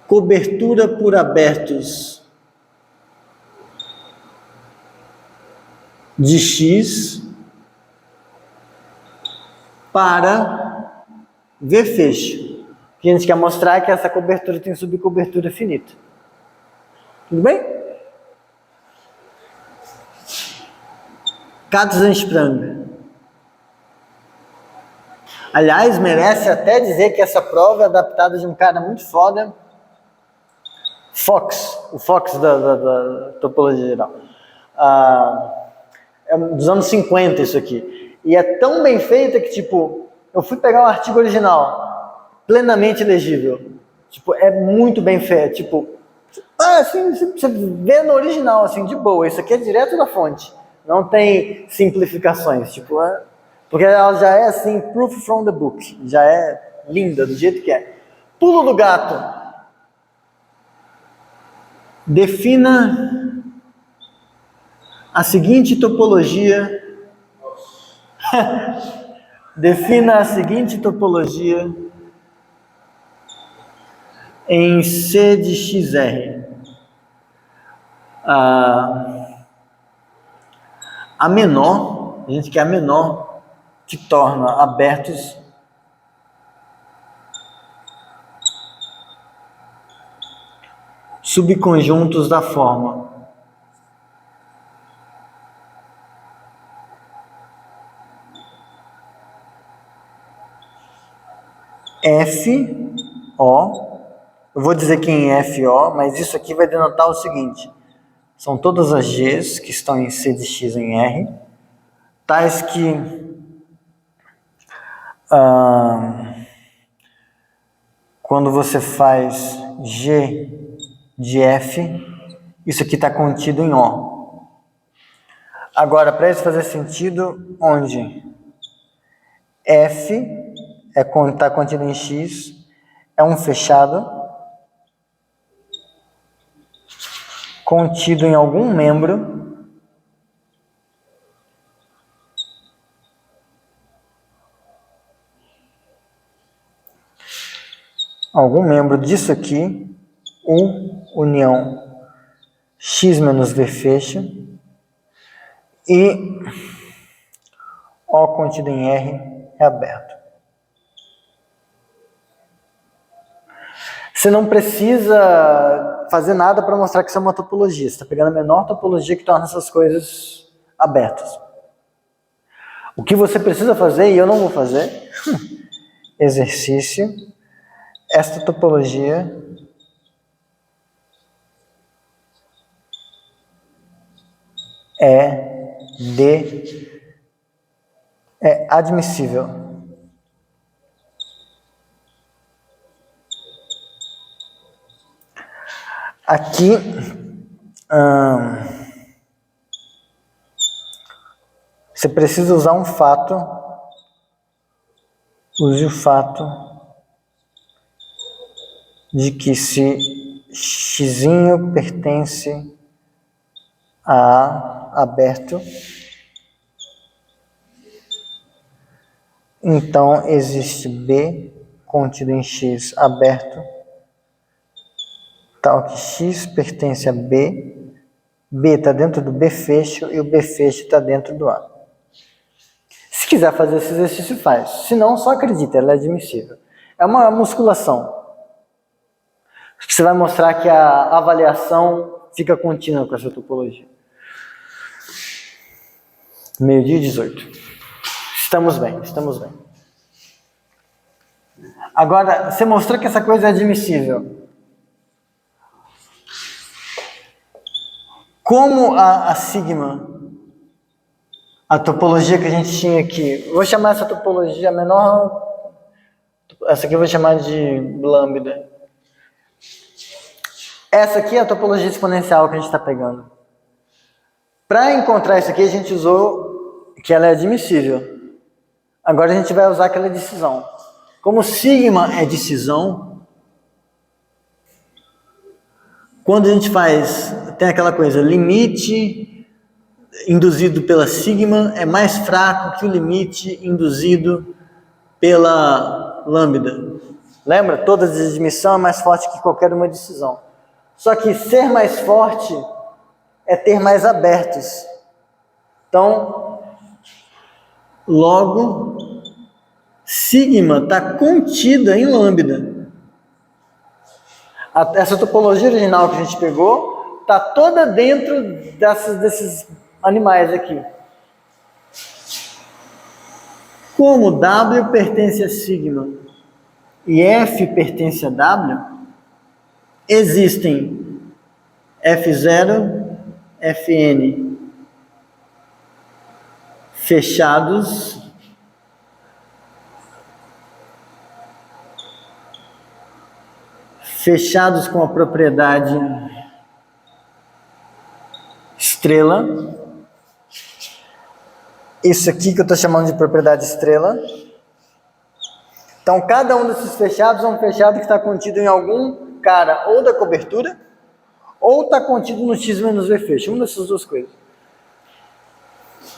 [SPEAKER 1] cobertura por abertos de X para V fecho. O que a gente quer mostrar é que essa cobertura tem subcobertura finita. Tudo bem? Katzenstrang. Aliás, merece até dizer que essa prova é adaptada de um cara muito foda, Fox, o Fox da topologia geral. É dos anos 50 isso aqui. E é tão bem feita que, tipo, eu fui pegar o artigo original, plenamente legível. Tipo, é muito bem feito. Tipo, assim, você vê no original, assim, de boa. Isso aqui é direto da fonte. Não tem simplificações. Tipo, porque ela já é assim, proof from the book. Já é linda, do jeito que é. Pulo do gato. Defina a seguinte topologia. Defina a seguinte topologia em C de XR. A menor, a gente quer a menor, que torna abertos subconjuntos da forma FO. Eu vou dizer que em FO, mas isso aqui vai denotar o seguinte: são todas as Gs que estão em C de X em R, tais que quando você faz G de F, isso aqui está contido em O. Agora, para isso fazer sentido, onde F está contido em X, é um fechado contido em algum membro disso aqui, U união X menos V fecha, e O contido em R é aberto. Você não precisa fazer nada para mostrar que isso é uma topologia. Você está pegando a menor topologia que torna essas coisas abertas. O que você precisa fazer, e eu não vou fazer, exercício, esta topologia é admissível. Aqui, você precisa usar um fato. Use o fato de que se x pertence a aberto, então existe B contido em X aberto, tal que X pertence a B, B está dentro do B fecho e o B fecho está dentro do A. Se quiser fazer esse exercício, faz. Se não, só acredita, ela é admissível. É uma musculação. Você vai mostrar que a avaliação fica contínua com essa topologia. 12:18. Estamos bem, estamos bem. Agora, você mostrou que essa coisa é admissível. Como a sigma, a topologia que a gente tinha aqui, vou chamar essa topologia menor, essa aqui eu vou chamar de lambda. Essa aqui é a topologia exponencial que a gente está pegando. Para encontrar isso aqui, a gente usou que ela é admissível. Agora a gente vai usar aquela decisão. Como sigma é decisão, quando a gente tem aquela coisa, limite induzido pela sigma é mais fraco que o limite induzido pela lambda. Lembra? Toda admissão é mais forte que qualquer uma decisão. Só que ser mais forte é ter mais abertos. Então, logo, sigma está contida em lambda. Essa topologia original que a gente pegou está toda dentro desses animais aqui. Como W pertence a sigma e F pertence a W, existem F0, Fn fechados com a propriedade estrela. Isso aqui que eu estou chamando de propriedade estrela. Então, cada um desses fechados é um fechado que está contido em algum cara ou da cobertura, ou está contido no X menos V fecho, uma dessas duas coisas.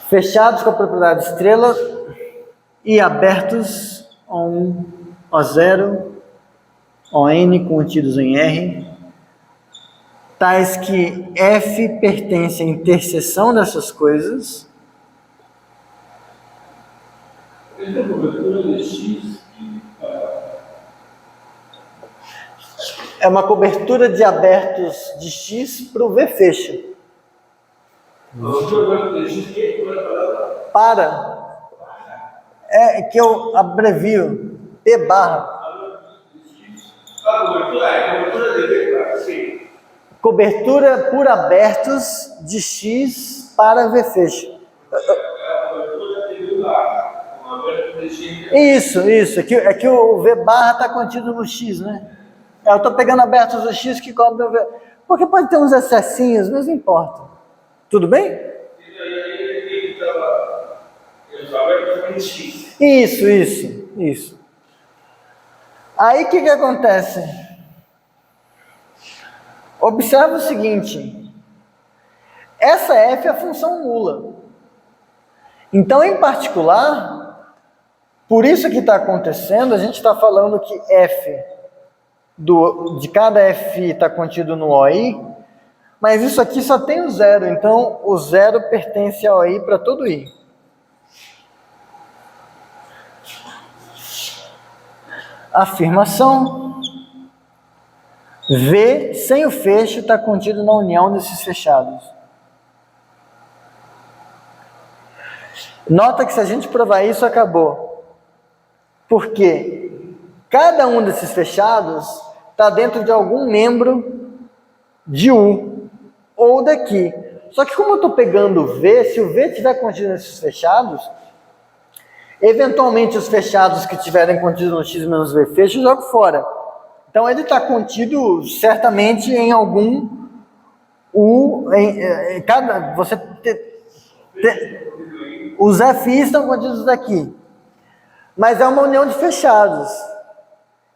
[SPEAKER 1] Fechados com a propriedade estrela e abertos ON, O0, ON contidos em R, tais que F pertence à interseção dessas coisas.
[SPEAKER 3] Essa cobertura de X
[SPEAKER 1] é uma cobertura de abertos de X para o V fecho. Para. É que eu abrevio. P barra. Cobertura por abertos de X para V fecho.
[SPEAKER 3] a cobertura de aberto de X
[SPEAKER 1] Isso. É que o V barra está contido no X, né? Eu estou pegando abertos o X que cobre o V. Porque pode ter uns excessinhos, mas não importa. Tudo bem?
[SPEAKER 3] E daí ele estava. Eu usava exatamente X.
[SPEAKER 1] Isso. Aí o que acontece? Observe o seguinte. Essa f é a função nula. Então, em particular, por isso que está acontecendo, a gente está falando que f de cada f está contido no OI, mas isso aqui só tem o zero, então o zero pertence ao OI para todo I. Afirmação. V sem o fecho está contido na união desses fechados. Nota que se a gente provar isso, acabou. Porque cada um desses fechados está dentro de algum membro de U ou daqui. Só que como eu estou pegando V, se o V estiver contido nesses fechados, eventualmente os fechados que tiverem contido no X menos V fecho, eu jogo fora. Então ele está contido certamente em algum U, você os FI estão contidos daqui, mas é uma união de fechados,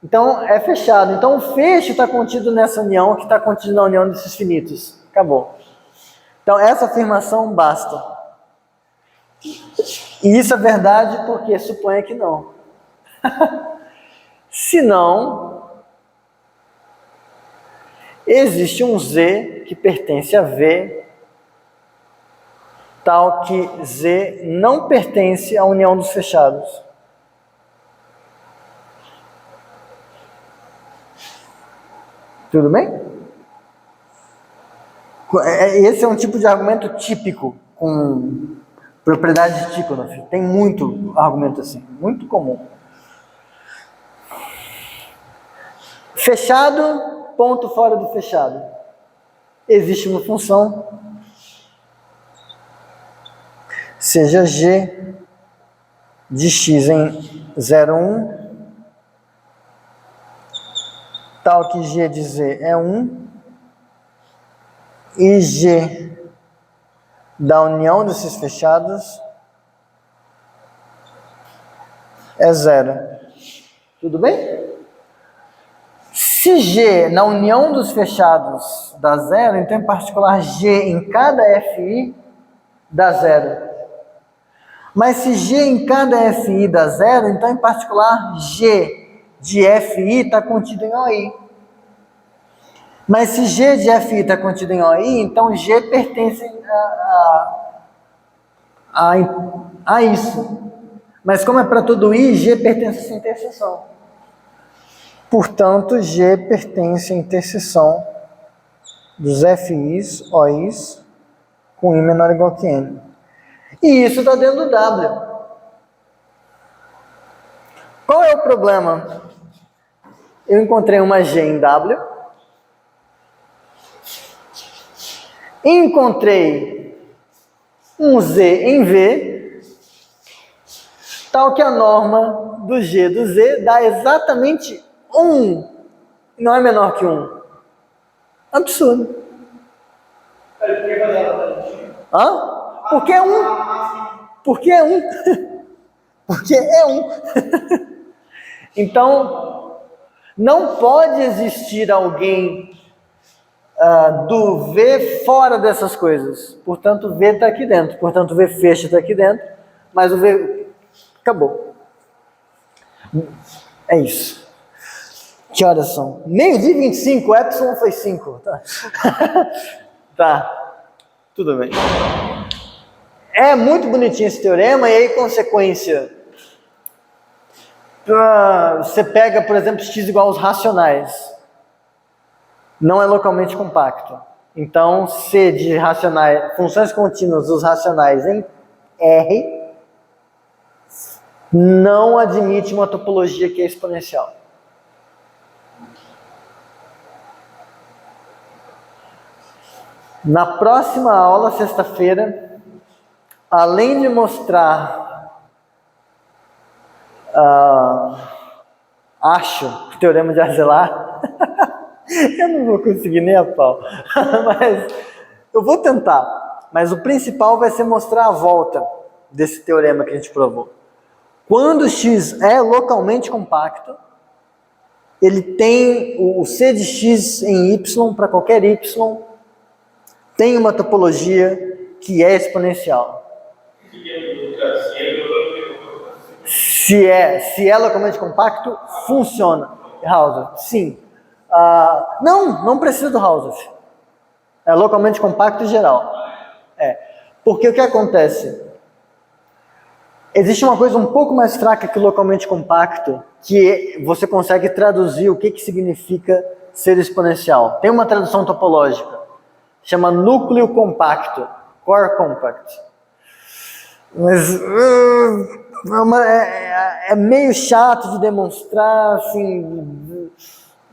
[SPEAKER 1] então é fechado, então o fecho está contido nessa união, que está contido na união desses finitos, acabou. Então essa afirmação basta, e isso é verdade porque suponha que não. Se não, existe um Z que pertence a V, tal que Z não pertence à união dos fechados. Tudo bem? Esse é um tipo de argumento típico, com propriedade de Tikhonov. Tem muito argumento assim, muito comum. Fechado, ponto fora do fechado. Existe uma função, seja G de x em 0, 1, tal que G de Z é 1, e G da união desses fechados é 0. Tudo bem? Se G na união dos fechados dá 0, então em particular G em cada FI dá 0. Mas se G em cada FI dá 0, então em particular G de FI está contido em OI. Mas se G de FI está contido em OI, então G pertence a isso. Mas como é para todo I, G pertence a essa interseção. Portanto, G pertence à interseção dos FIs, OIs, com I menor ou igual que N. E isso está dentro do W. Qual é o problema? Eu encontrei uma G em W, encontrei um Z em V, tal que a norma do G do Z dá exatamente 1, não é menor que 1. Absurdo. Hã? Porque é 1. Porque é 1. Porque é 1. Então, não pode existir alguém do V fora dessas coisas. Portanto, o V está aqui dentro. Portanto, o V fecha está aqui dentro. Mas o V... Acabou. É isso. Que horas são? 12h25. O Epsilon foi 5. Tá. Tá. Tudo bem. É muito bonitinho esse teorema. E aí, consequência... Você pega, por exemplo, x igual aos racionais. Não é localmente compacto. Então, C de racionais, funções contínuas dos racionais em R não admite uma topologia que é exponencial. Na próxima aula, sexta-feira, além de mostrar Acho que o teorema de Arzelà, eu não vou conseguir nem a pau, mas eu vou tentar. Mas o principal vai ser mostrar a volta desse teorema que a gente provou. Quando x é localmente compacto, ele tem o C de x em y, para qualquer y, tem uma topologia que é exponencial. Se é localmente compacto, funciona. Hausdorff, sim. Não precisa do Hausdorff. É localmente compacto em geral. Porque o que acontece? Existe uma coisa um pouco mais fraca que o localmente compacto, que você consegue traduzir o que significa ser exponencial. Tem uma tradução topológica, chama núcleo compacto, core compact. Mas é meio chato de demonstrar, assim,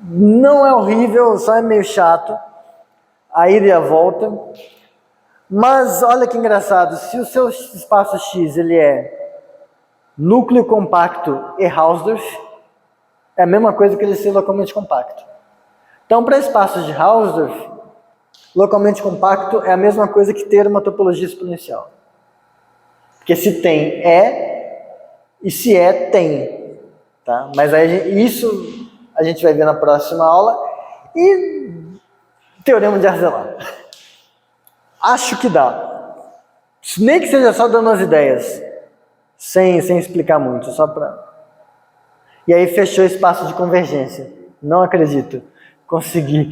[SPEAKER 1] não é horrível, só é meio chato, a ida e a volta. Mas olha que engraçado, se o seu espaço X ele é núcleo compacto e Hausdorff, é a mesma coisa que ele ser localmente compacto. Então, para espaços de Hausdorff, localmente compacto é a mesma coisa que ter uma topologia exponencial. Porque se tem, e se tem. Tá? Mas aí, isso a gente vai ver na próxima aula. E teorema de Arzelà. Acho que dá. Nem que seja só dando as ideias. Sem explicar muito, só para... E aí fechou o espaço de convergência. Não acredito. Consegui.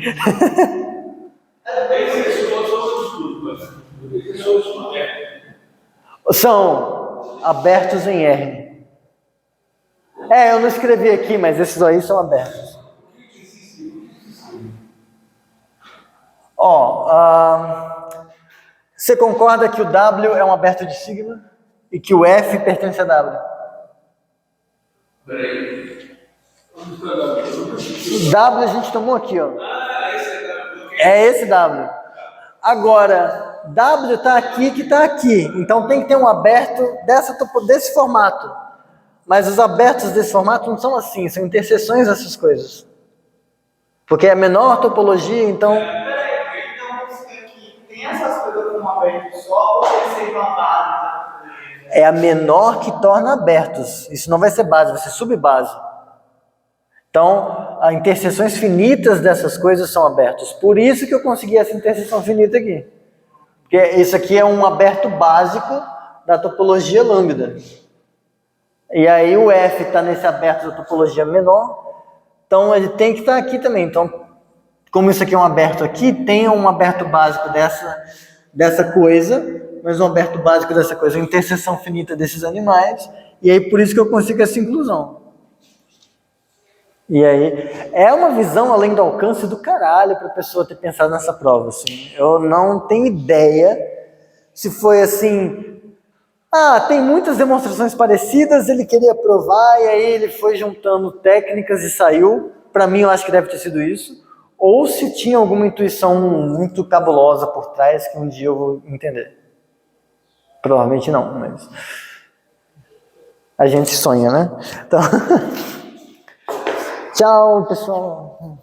[SPEAKER 1] São abertos em R. Eu não escrevi aqui, mas esses aí são abertos. Você concorda que o W é um aberto de sigma? E que o F pertence a W?
[SPEAKER 3] Peraí.
[SPEAKER 1] W a gente tomou aqui, ó. É esse W. Agora, W está aqui que está aqui. Então tem que ter um aberto desse formato. Mas os abertos desse formato não são assim, são interseções dessas coisas. Porque é a menor topologia, então...
[SPEAKER 2] Peraí, então você tem essas coisas como aberto só, ou você tem uma base?
[SPEAKER 1] É a menor que torna abertos. Isso não vai ser base, vai ser subbase. Então, as interseções finitas dessas coisas são abertos. Por isso que eu consegui essa interseção finita aqui. Porque isso aqui é um aberto básico da topologia lambda. E aí o F está nesse aberto da topologia menor. Então ele tem que estar aqui também. Então, como isso aqui é um aberto aqui, tem um aberto básico dessa coisa, mas um aberto básico dessa coisa, a interseção finita desses animais, e aí por isso que eu consigo essa inclusão. E aí, é uma visão além do alcance do caralho para a pessoa ter pensado nessa prova, assim. Eu não tenho ideia se foi assim, tem muitas demonstrações parecidas, ele queria provar, e aí ele foi juntando técnicas e saiu. Para mim, eu acho que deve ter sido isso. Ou se tinha alguma intuição muito cabulosa por trás, que um dia eu vou entender. Provavelmente não, mas a gente sonha, né? Então, tchau, pessoal.